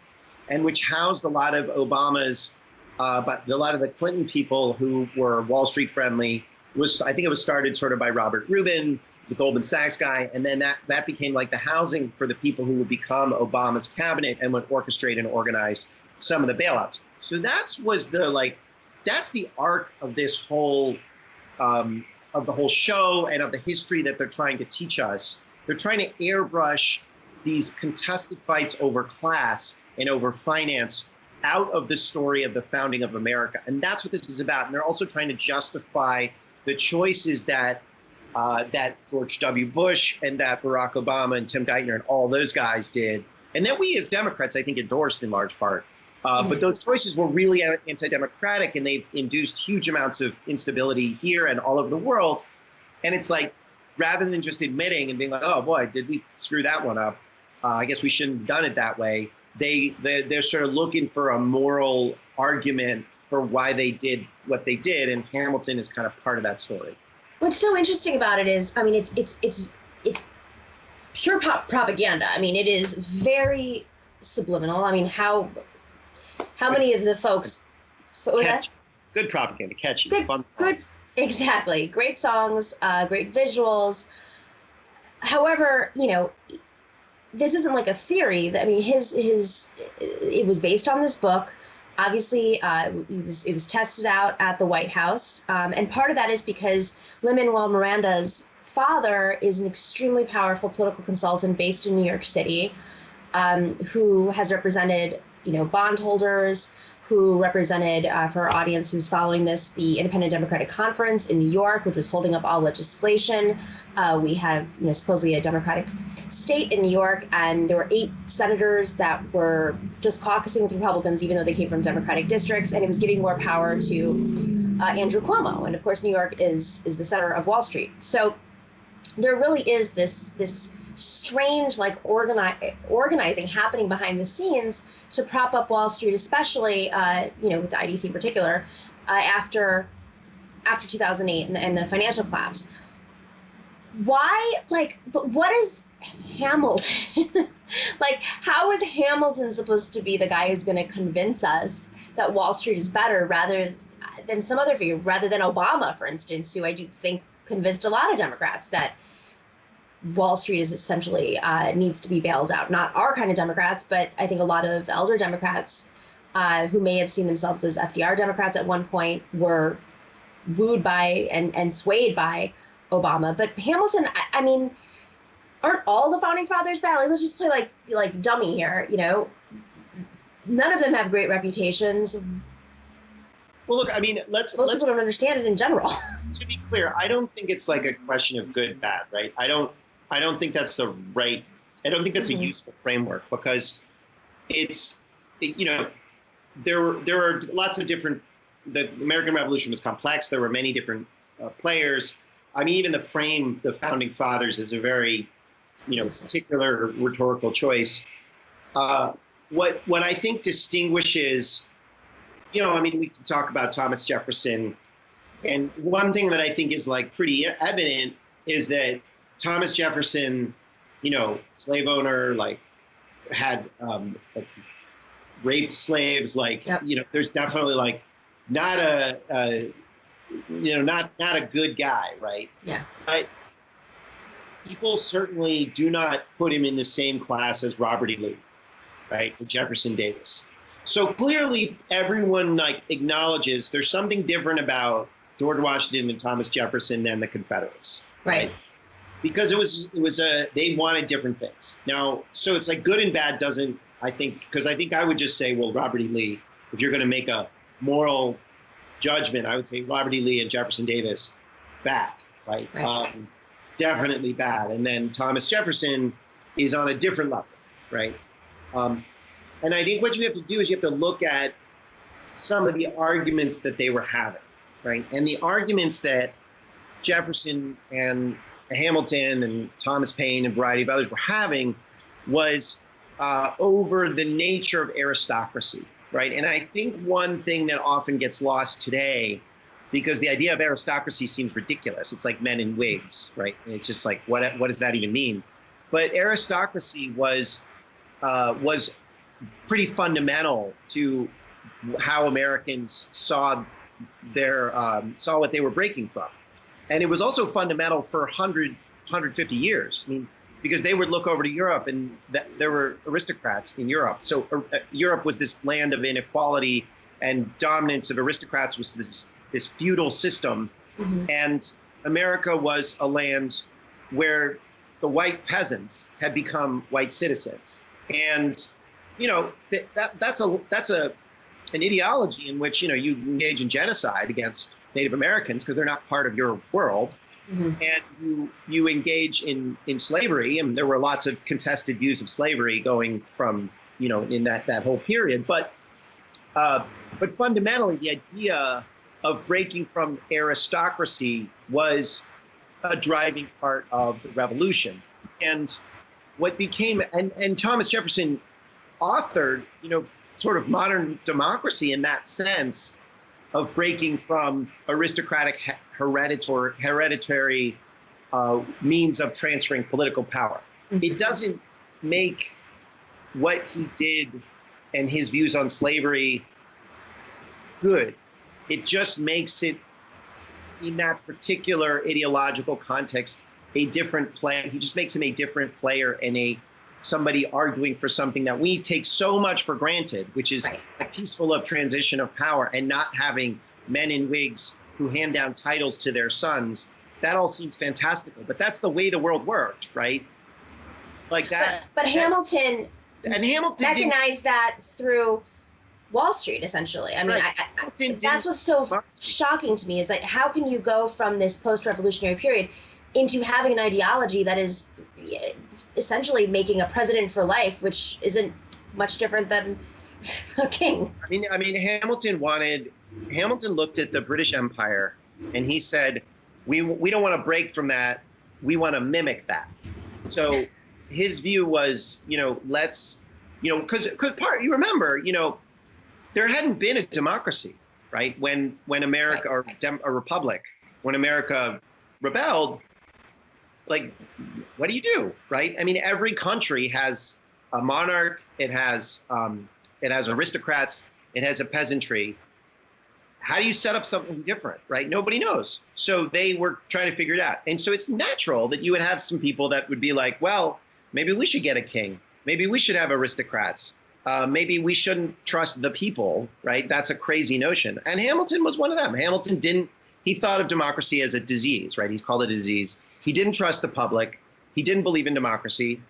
and which housed a lot of Obama's, but a lot of the Clinton people who were Wall Street friendly. I think it was started sort of by Robert Rubin, the Goldman Sachs guy, and then that became like the housing for the people who would become Obama's cabinet and would orchestrate and organize some of the bailouts. So that's the arc of this whole of the whole show and of the history that they're trying to teach us. They're trying to airbrush these contested fights over class and over finance out of the story of the founding of America. And that's what this is about. And they're also trying to justify the choices that George W. Bush and that Barack Obama and Tim Geithner and all those guys did. And that we as Democrats, I think, endorsed in large part. But those choices were really anti-democratic, and they've induced huge amounts of instability here and all over the world. And it's like, rather than just admitting and being like, oh boy, did we screw that one up? I guess we shouldn't have done it that way. They're sort of looking for a moral argument for why they did what they did, and Hamilton is kind of part of that story. What's so interesting about it is, I mean, it's pure propaganda. I mean, it is very subliminal. I mean, how many of the folks? What was that? Good propaganda, catchy, fun. Good, exactly. Great songs, great visuals. However, this isn't like a theory. I mean, it was based on this book. Obviously, it was tested out at the White House, and part of that is because Lin-Manuel Miranda's father is an extremely powerful political consultant based in New York City, who has represented, bondholders, who represented, for our audience who's following this, the Independent Democratic Conference in New York, which was holding up all legislation. We have, supposedly a Democratic state in New York, and there were 8 senators that were just caucusing with Republicans, even though they came from Democratic districts, and it was giving more power to Andrew Cuomo. And of course, New York is the center of Wall Street. So there really is this strange organizing happening behind the scenes to prop up Wall Street, especially with the IDC in particular, after 2008 and the financial collapse. Why, but what is Hamilton? How is Hamilton supposed to be the guy who's going to convince us that Wall Street is better rather than some other figure, rather than Obama, for instance, who I do think convinced a lot of Democrats that Wall Street is essentially needs to be bailed out. Not our kind of Democrats, but I think a lot of elder Democrats who may have seen themselves as FDR Democrats at one point were wooed by and swayed by Obama. But Hamilton, I mean, aren't all the founding fathers bad? Let's just play like dummy here. None of them have great reputations. Well, look, I mean, let's people don't understand it in general. To be clear, I don't think it's like a question of good, bad, right? I don't think that's a useful framework, because there are lots of different. The American Revolution was complex. There were many different players. I mean, even the founding fathers is a very, particular rhetorical choice. What I think distinguishes, we can talk about Thomas Jefferson. And one thing that I think is pretty evident is that Thomas Jefferson, slave owner, had raped slaves, Yep. There's definitely not a good guy, right? Yeah. But people certainly do not put him in the same class as Robert E. Lee, right? Or Jefferson Davis. So clearly everyone like acknowledges there's something different about George Washington and Thomas Jefferson than the Confederates. Right. Because they wanted different things. Now, so it's like good and bad doesn't, I think, because I think I would just say, well, Robert E. Lee, if you're going to make a moral judgment, I would say Robert E. Lee and Jefferson Davis, bad, right? Definitely bad. And then Thomas Jefferson is on a different level, right? And I think what you have to do is you have to look at some of the arguments that they were having, right? And the arguments that Jefferson and Hamilton and Thomas Paine and a variety of others were having was over the nature of aristocracy, right? And I think one thing that often gets lost today, because the idea of aristocracy seems ridiculous. It's like men in wigs, right? And it's just like, what does that even mean? But aristocracy was pretty fundamental to how Americans saw what they were breaking from. And it was also fundamental for 150 years. I mean, because they would look over to Europe and there were aristocrats in Europe. So Europe was this land of inequality and dominance of aristocrats was this feudal system. Mm-hmm. And America was a land where the white peasants had become white citizens. And, you know, that's an ideology in which, you know, you engage in genocide against Native Americans because they're not part of your world. Mm-hmm. And you engage in slavery, and there were lots of contested views of slavery going from, you know, in that whole period. But fundamentally, the idea of breaking from aristocracy was a driving part of the revolution. And what became, and Thomas Jefferson authored, you know, sort of modern democracy in that sense of breaking from aristocratic hereditary means of transferring political power. Mm-hmm. It doesn't make what he did and his views on slavery good. It just makes it, in that particular ideological context, a different player. He just makes him a different player and somebody arguing for something that we take so much for granted, which is a peaceful transition of power and not having men in wigs who hand down titles to their sons. That all seems fantastical, but that's the way the world worked, right? Like that. But Hamilton Hamilton recognized that through Wall Street, essentially. I mean, that's what's so shocking to me is like, how can you go from this post-revolutionary period into having an ideology that is essentially making a president for life, which isn't much different than a king? I mean, Hamilton looked at the British Empire and he said, we don't want to break from that. We want to mimic that. So his view was, you know, let's, you know, because you remember, you know, there hadn't been a democracy, right? When America, or a republic, when America rebelled, like, what do? Right? I mean, every country has a monarch, it has aristocrats, it has a peasantry. How do you set up something different, right? Nobody knows. So they were trying to figure it out. And so it's natural that you would have some people that would be like, well, maybe we should get a king. Maybe we should have aristocrats. Maybe we shouldn't trust the people, right? That's a crazy notion. And Hamilton was one of them. Hamilton he thought of democracy as a disease, right? He's called it a disease. He didn't trust the public. He didn't believe in democracy.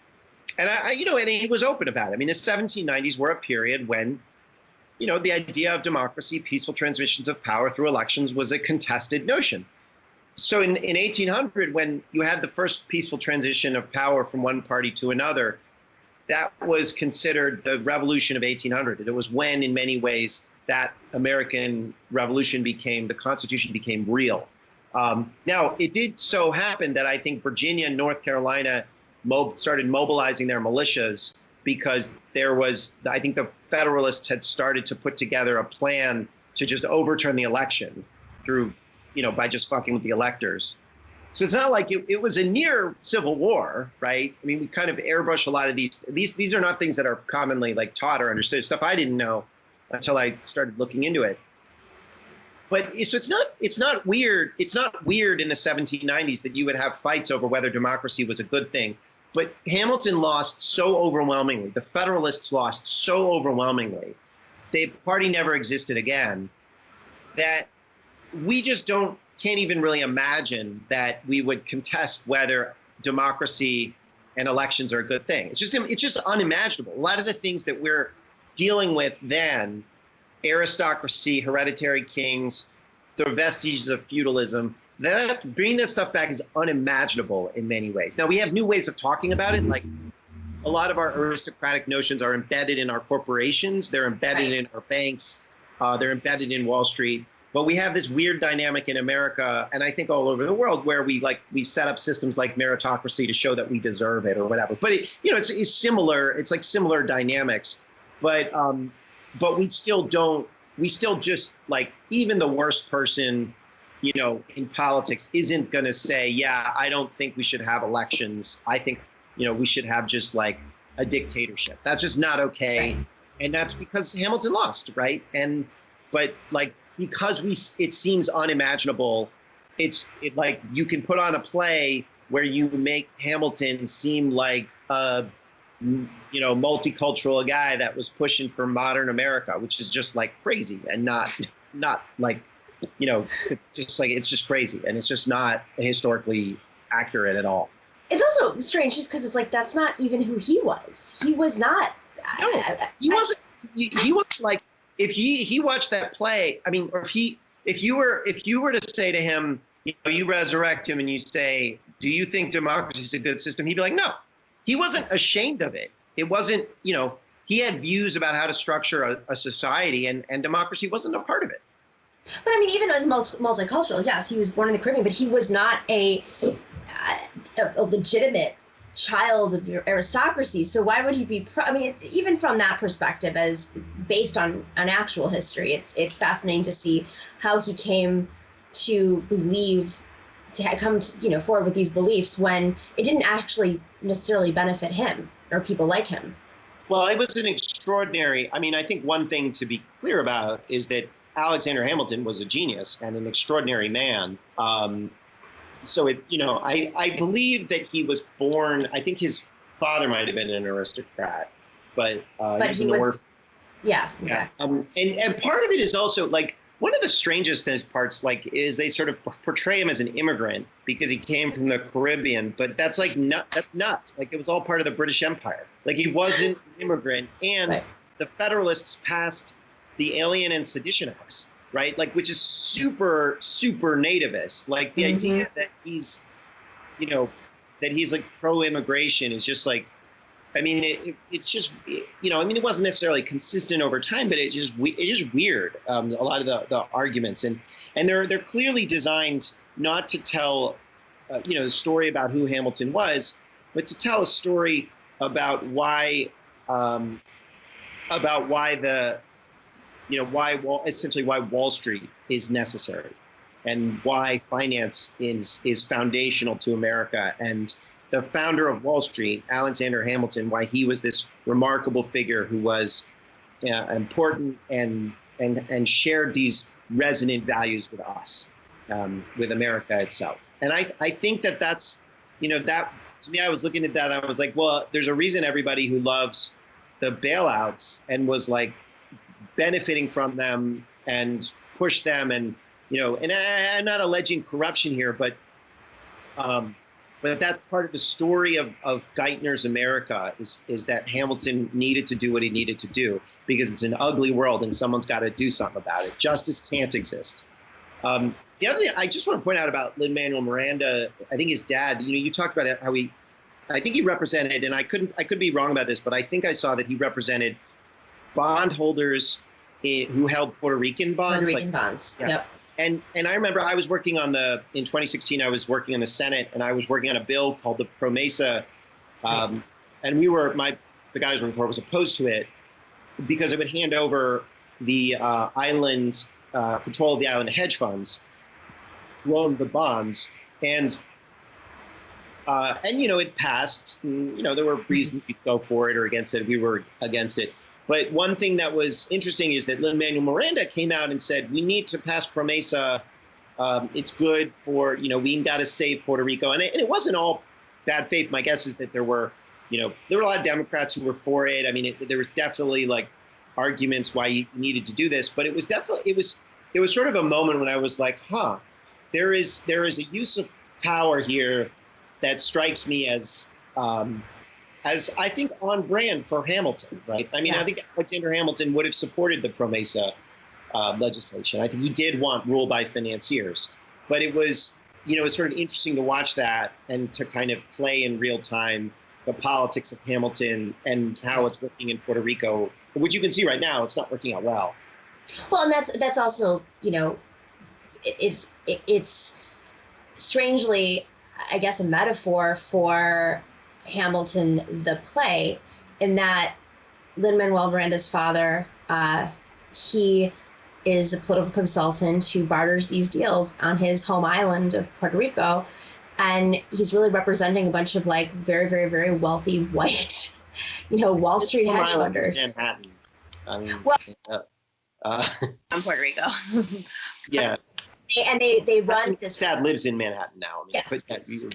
And and he was open about it. I mean, the 1790s were a period when, you know, the idea of democracy, peaceful transitions of power through elections was a contested notion. So in 1800, when you had the first peaceful transition of power from one party to another, that was considered the revolution of 1800. It was when, in many ways, that American revolution the Constitution became real. Now, it did so happen that I think Virginia and North Carolina started mobilizing their militias because I think the Federalists had started to put together a plan to just overturn the election through, you know, by just fucking with the electors. So it's not like it was a near civil war, right? I mean, we kind of airbrush a lot of these are not things that are commonly like taught or understood, stuff I didn't know until I started looking into it. But so it's not weird. It's not weird in the 1790s that you would have fights over whether democracy was a good thing. But Hamilton lost so overwhelmingly. The Federalists lost so overwhelmingly the party never existed again, that we just can't even really imagine that we would contest whether democracy and elections are a good thing. It's just unimaginable. A lot of the things that we're dealing with then, aristocracy, hereditary kings, the vestiges of feudalism, that bringing that stuff back is unimaginable in many ways. Now we have new ways of talking about it. Like a lot of our aristocratic notions are embedded in our corporations. They're embedded in our banks. They're embedded in Wall Street. But we have this weird dynamic in America, and I think all over the world, where we set up systems like meritocracy to show that we deserve it or whatever. But it's similar. It's like similar dynamics. But we still just like, even the worst person, in politics isn't going to say, yeah, I don't think we should have elections. I think, we should have just like a dictatorship. That's just not okay. Right. And that's because Hamilton lost, right? But because it seems unimaginable, it's like you can put on a play where you make Hamilton seem like a multicultural guy that was pushing for modern America, which is just like crazy and not like, it's just crazy, and it's just not historically accurate at all. It's also strange just because it's like, that's not even who he was. He was not. No, he wasn't. He was like, if he watched that play, I mean, or if you were to say to him, you resurrect him and you say, do you think democracy is a good system? He'd be like, no. He wasn't ashamed of it. It wasn't, he had views about how to structure a society, and democracy wasn't a part of it. But I mean, even as multicultural, yes, he was born in the Caribbean, but he was not a legitimate child of your aristocracy. So why would he be? It's, even from that perspective, as based on an actual history, it's fascinating to see how he came to believe, to come forward with these beliefs when it didn't actually necessarily benefit him or people like him. Well, it was an extraordinary. I think one thing to be clear about is that Alexander Hamilton was a genius and an extraordinary man. So I believe that he was born, I think his father might have been an aristocrat, but he was, yeah, exactly. And part of it is also like, one of the strangest parts, is they sort of portray him as an immigrant because he came from the Caribbean, but that's like that's nuts. Like, it was all part of the British Empire. Like, he wasn't an immigrant, and the Federalists passed the Alien and Sedition Acts, right? Like, which is super, super nativist. Like, the idea that he's, that he's like pro-immigration is just like, it's just, it wasn't necessarily consistent over time, but it's just weird. A lot of the arguments, and they're clearly designed not to tell, the story about who Hamilton was, but to tell a story about why why Wall Street is necessary, and why finance is foundational to America, and the founder of Wall Street, Alexander Hamilton, why he was this remarkable figure who was important and shared these resonant values with us, with America itself. And I think that's, that to me, I was looking at that and I was like, well, there's a reason everybody who loves the bailouts and was like benefiting from them and pushed them, and and I'm not alleging corruption here, but that's part of the story of Geithner's America is that Hamilton needed to do what he needed to do because it's an ugly world and someone's got to do something about it. Justice can't exist. The other thing I just want to point out about Lin-Manuel Miranda, I think his dad, you talked about how I think he represented, and I could be wrong about this, but I think I saw that he represented bondholders who held Puerto Rican bonds. Puerto Rican bonds, yeah. Yep. And I remember I was working in 2016, I was working in the Senate, and I was working on a bill called the PROMESA, and the guys working for it was opposed to it because it would hand over the island's control of the island hedge funds, who owned the bonds, and it passed. And, there were reasons to go for it or against it. We were against it. But one thing that was interesting is that Lin-Manuel Miranda came out and said, we need to pass PROMESA. It's good for, we got to save Puerto Rico. And it wasn't all bad faith. My guess is that there were a lot of Democrats who were for it. There was definitely arguments why you needed to do this, but it was definitely it was sort of a moment when I was like, huh, there is a use of power here that strikes me as I think on brand for Hamilton, right? I mean, I think Alexander Hamilton would have supported the PROMESA legislation. I think he did want rule by financiers, but it was, you know, it's sort of interesting to watch that and to kind of play in real time the politics of Hamilton and how it's working in Puerto Rico, which you can see right now, it's not working out well. Well, and that's also, you know, it's strangely, I guess, a metaphor for Hamilton the play, in that Lin-Manuel Miranda's father, he is a political consultant who barters these deals on his home island of Puerto Rico, and he's really representing a bunch of like very, very, very wealthy white, you know, Wall Street hedge funders. Manhattan. I mean, well, I'm Puerto Rico. Yeah. And they run this. Dad lives in Manhattan now. I mean, Yes.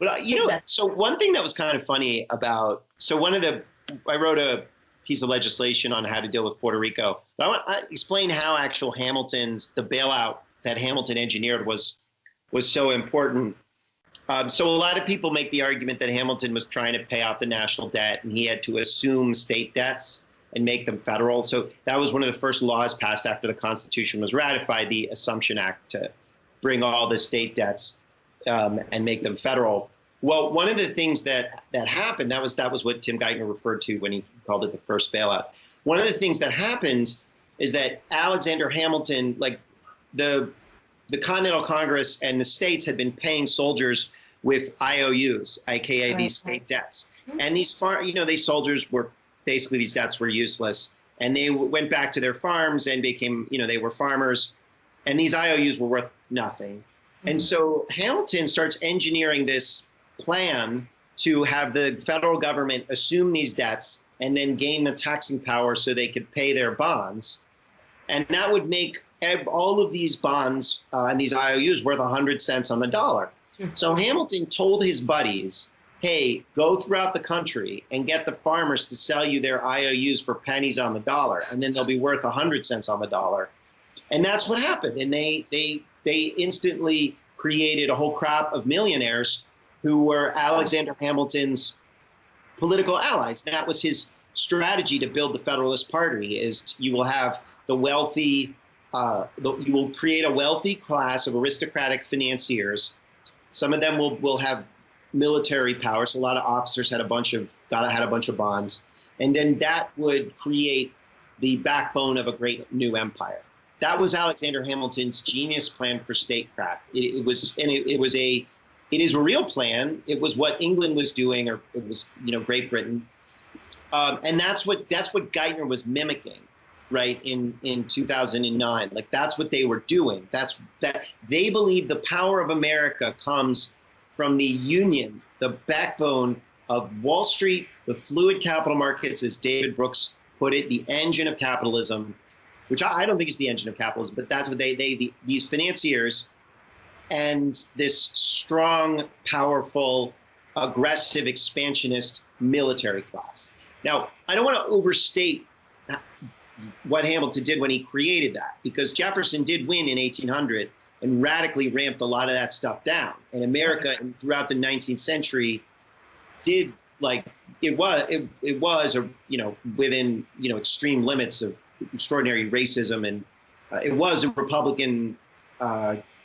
But you know, so one thing that was kind of funny about, I wrote a piece of legislation on how to deal with Puerto Rico. But I want to explain how actual the bailout that Hamilton engineered was so important. So a lot of people make the argument that Hamilton was trying to pay off the national debt and he had to assume state debts and make them federal. So that was one of the first laws passed after the Constitution was ratified, the Assumption Act, to bring all the state debts and make them federal. Well, one of the things that happened, that was what Tim Geithner referred to when he called it the first bailout. One of the things that happened is that Alexander Hamilton, like the Continental Congress and the states had been paying soldiers with IOUs, aka these state debts. And these these soldiers were basically, these debts were useless. And they went back to their farms and became, they were farmers. And these IOUs were worth nothing. And so Hamilton starts engineering this plan to have the federal government assume these debts and then gain the taxing power so they could pay their bonds. And that would make all of these bonds and these IOUs worth 100 cents on the dollar. So Hamilton told his buddies, hey, go throughout the country and get the farmers to sell you their IOUs for pennies on the dollar, and then they'll be worth 100 cents on the dollar. And that's what happened. And they instantly created a whole crop of millionaires who were Alexander Hamilton's political allies. That was his strategy to build the Federalist Party, is you will have the wealthy, you will create a wealthy class of aristocratic financiers. Some of them will have military power. So a lot of officers had a bunch of bonds. And then that would create the backbone of a great new empire. That was Alexander Hamilton's genius plan for statecraft. It is a real plan. It was what England was doing, or it was, Great Britain. And that's what Geithner was mimicking, right, in 2009. Like, that's what they were doing. That they believe the power of America comes from the union, the backbone of Wall Street, the fluid capital markets, as David Brooks put it, the engine of capitalism, which I don't think is the engine of capitalism, but that's what these financiers and this strong, powerful, aggressive, expansionist military class. Now, I don't want to overstate what Hamilton did when he created that, because Jefferson did win in 1800 and radically ramped a lot of that stuff down. And America, throughout the 19th century, did, like, it was within extreme limits of extraordinary racism, and it was a Republican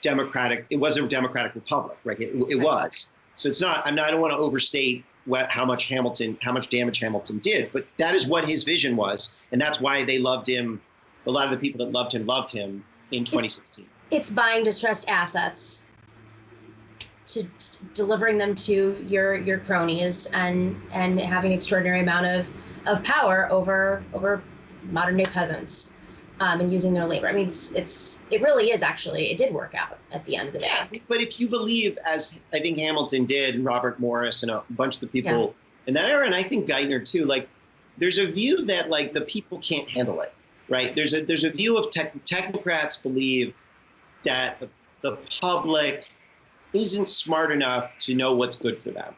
democratic. It was a democratic republic, right? It was. So it's not. I don't want to overstate how much damage Hamilton did, but that is what his vision was, and that's why they loved him. A lot of the people that loved him in 2016. It's buying distressed assets, to delivering them to your cronies, and having an extraordinary amount of power over modern day peasants, and using their labor. I mean, it really is, actually, it did work out at the end of the day. Yeah, but if you believe, as I think Hamilton did, and Robert Morris and a bunch of the people in that era, and I think Geithner too, like, there's a view that, like, the people can't handle it, right? There's a view of technocrats believe that the public isn't smart enough to know what's good for them.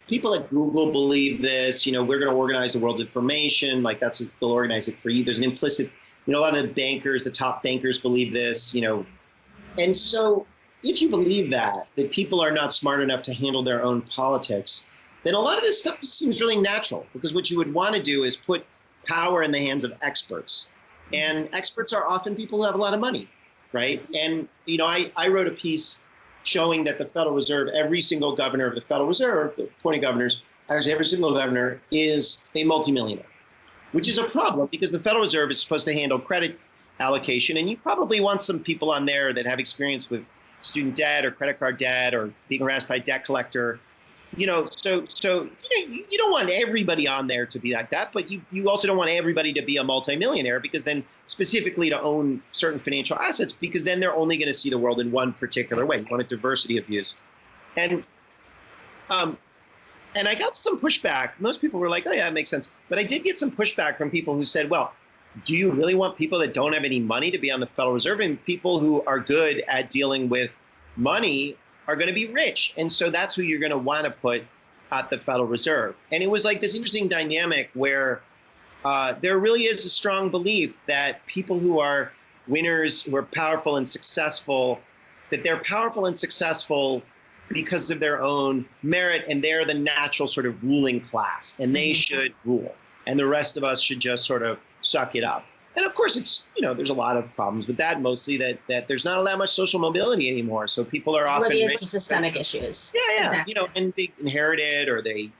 people at Google believe this. We're going to organize the world's information. Like they'll organize it for you. There's an implicit, a lot of the bankers, the top bankers believe this. And so if you believe that people are not smart enough to handle their own politics, then a lot of this stuff seems really natural, because what you would want to do is put power in the hands of experts. And experts are often people who have a lot of money, right? And, I wrote a piece showing that the Federal Reserve, every single governor of the Federal Reserve, the appointed governors, actually every single governor is a multimillionaire, which is a problem because the Federal Reserve is supposed to handle credit allocation. And you probably want some people on there that have experience with student debt or credit card debt or being harassed by a debt collector. So you don't want everybody on there to be like that, but you also don't want everybody to be a multimillionaire, because then specifically to own certain financial assets, because then they're only going to see the world in one particular way. You want a diversity of views. And I got some pushback. Most people were like, oh yeah, that makes sense. But I did get some pushback from people who said, well, do you really want people that don't have any money to be on the Federal Reserve? And people who are good at dealing with money are going to be rich. And so that's who you're going to want to put at the Federal Reserve. And it was like this interesting dynamic where there really is a strong belief that people who are winners, who are powerful and successful, that they're powerful and successful because of their own merit, and they're the natural sort of ruling class, and they should rule. And the rest of us should just sort of suck it up. And of course, it's, there's a lot of problems with that, mostly that there's not that much social mobility anymore. So people are often oblivious to systemic issues. Yeah. Exactly. And they inherit it, or they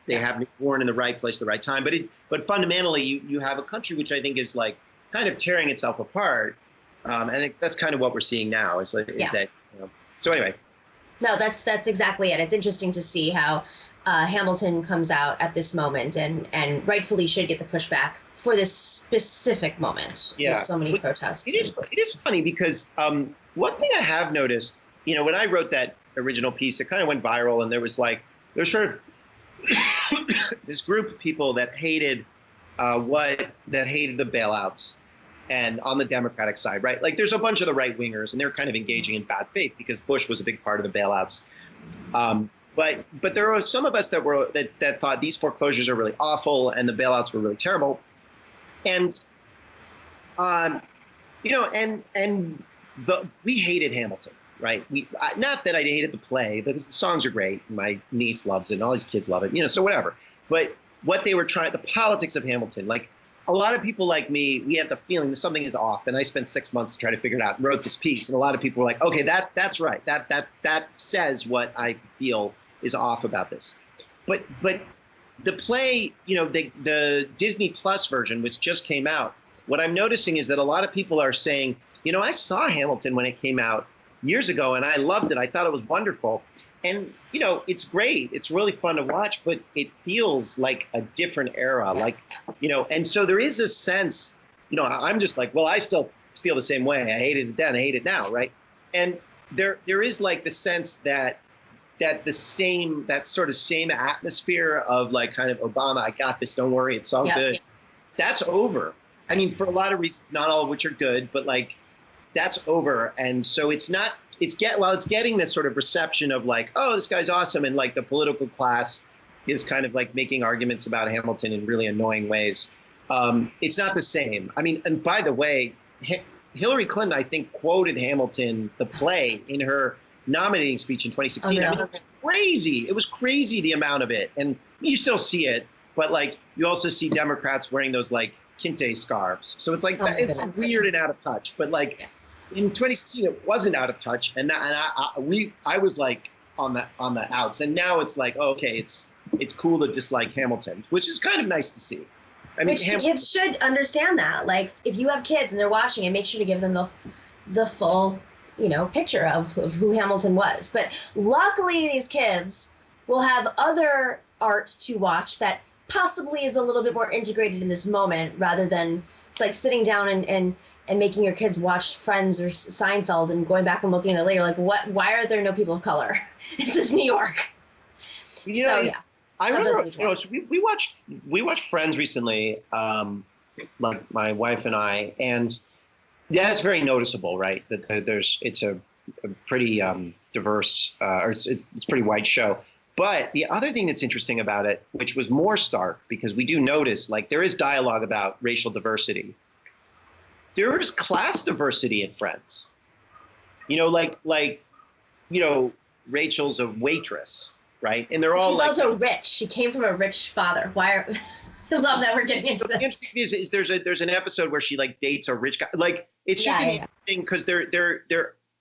have been born in the right place at the right time. But fundamentally, you have a country which I think is like kind of tearing itself apart. I think that's kind of what we're seeing now. Is that. So anyway. No, that's exactly it. It's interesting to see how Hamilton comes out at this moment, and rightfully should get the pushback for this specific moment. Yeah. With so many protests. It is funny because one thing I have noticed, when I wrote that original piece, it kind of went viral, and there's sort of this group of people that hated the bailouts, and on the Democratic side, right? Like there's a bunch of the right wingers, and they're kind of engaging in bad faith because Bush was a big part of the bailouts. But there are some of us that thought these foreclosures are really awful and the bailouts were really terrible. And, we hated Hamilton, right? Not that I hated the play, because the songs are great. My niece loves it, and all these kids love it, so whatever. But what they were the politics of Hamilton, like a lot of people like me, we had the feeling that something is off. And I spent 6 months to try to figure it out and wrote this piece. And a lot of people were like, okay, that's right. That says what I feel is off about this. But the play, the Disney Plus version, which just came out, what I'm noticing is that a lot of people are saying, I saw Hamilton when it came out years ago, and I loved it. I thought it was wonderful. And, it's great. It's really fun to watch, but it feels like a different era. Like, and so there is a sense, I'm just like, well, I still feel the same way. I hated it then, I hate it now, right? And there is like the sense that sort of same atmosphere of like kind of Obama, I got this, don't worry, it's all good. That's over. I mean, for a lot of reasons, not all of which are good, but like that's over. And so it's getting this sort of reception of like, oh, this guy's awesome. And like the political class is kind of like making arguments about Hamilton in really annoying ways. It's not the same. I mean, and by the way, Hillary Clinton, I think, quoted Hamilton, the play, in her nominating speech in 2016. I mean, it was crazy. It was crazy, the amount of it. And you still see it, but like you also see Democrats wearing those like kente scarves. So it's like, it's weird and out of touch, but like in 2016, it wasn't out of touch. And I was like on the outs. And now it's like, oh, okay, it's cool to dislike Hamilton, which is kind of nice to see. I mean, kids should understand that. Like, if you have kids and they're watching it, make sure to give them the full, picture of who Hamilton was. But luckily, these kids will have other art to watch that possibly is a little bit more integrated in this moment, rather than it's like sitting down and making your kids watch Friends or Seinfeld and going back and looking at it later, like, why are there no people of color? This is New York. I remember, so we watched Friends recently, my wife and I, and yeah, it's very noticeable, right? That it's a pretty diverse, or it's a pretty wide show. But the other thing that's interesting about it, which was more stark, because we do notice, like, there is dialogue about racial diversity. There is class diversity in Friends. You know, Rachel's a waitress, right? And they're all She's also rich. She came from a rich father. I love that we're getting into this. Is there's an episode where she like dates a rich guy. Like, it's just interesting because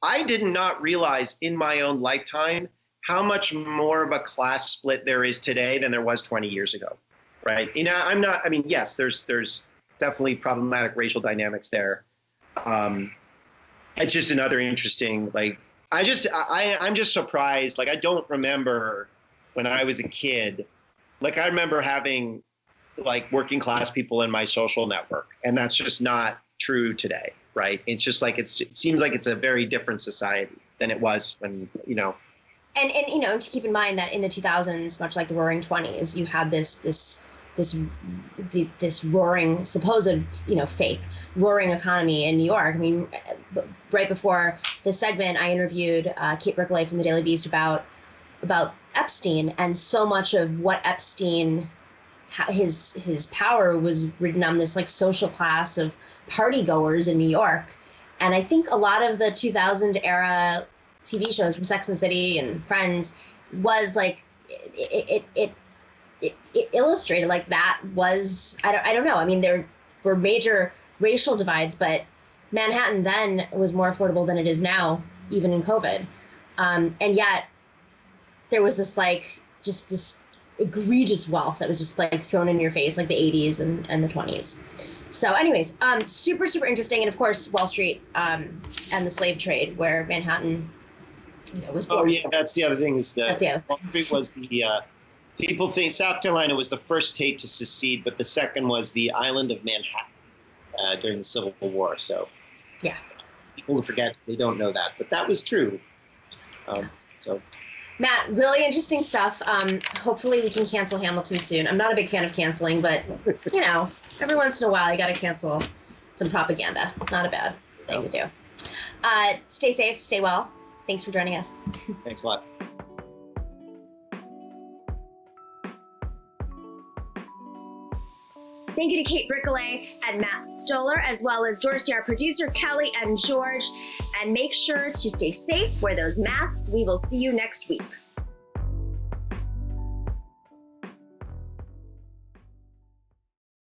I did not realize in my own lifetime how much more of a class split there is today than there was 20 years ago, right? You know, yes, there's definitely problematic racial dynamics there. It's just another interesting, like, I'm just surprised. Like, I don't remember when I was a kid, like, I remember having like working class people in my social network, and that's just not true today, right? It's just like, it seems like it's a very different society than it was when, you know. And you know, to keep in mind that in the 2000s, much like the Roaring 20s, you had this roaring, supposed, you know, fake roaring economy in New York. I mean, right before this segment, I interviewed Kate Brickley from the Daily Beast about Epstein, and so much of what Epstein, his power was ridden on this like social class of party goers in New York. And I think a lot of the 2000 era TV shows from Sex and the City and Friends was like, it illustrated like that was, I don't know. I mean, there were major racial divides, but Manhattan then was more affordable than it is now, even in COVID. And yet there was this like, just this egregious wealth that was just like thrown in your face, like the 80s and the 20s. So anyways, super, super interesting. And of course, Wall Street and the slave trade, where Manhattan, you know, was born. Oh yeah, that's the other thing, is that Wall Street was the, people think South Carolina was the first state to secede, but the second was the island of Manhattan during the Civil War. So yeah, people forget, they don't know that, but that was true. So Matt, really interesting stuff. Hopefully we can cancel Hamilton soon. I'm not a big fan of canceling, but you know, every once in a while you got to cancel some propaganda. Not a bad thing to do. Stay safe, stay well. Thanks for joining us. Thanks a lot. Thank you to Kate Brickley and Matt Stoller, as well as Dorsey, our producer, Kelly and George. And make sure to stay safe, wear those masks. We will see you next week.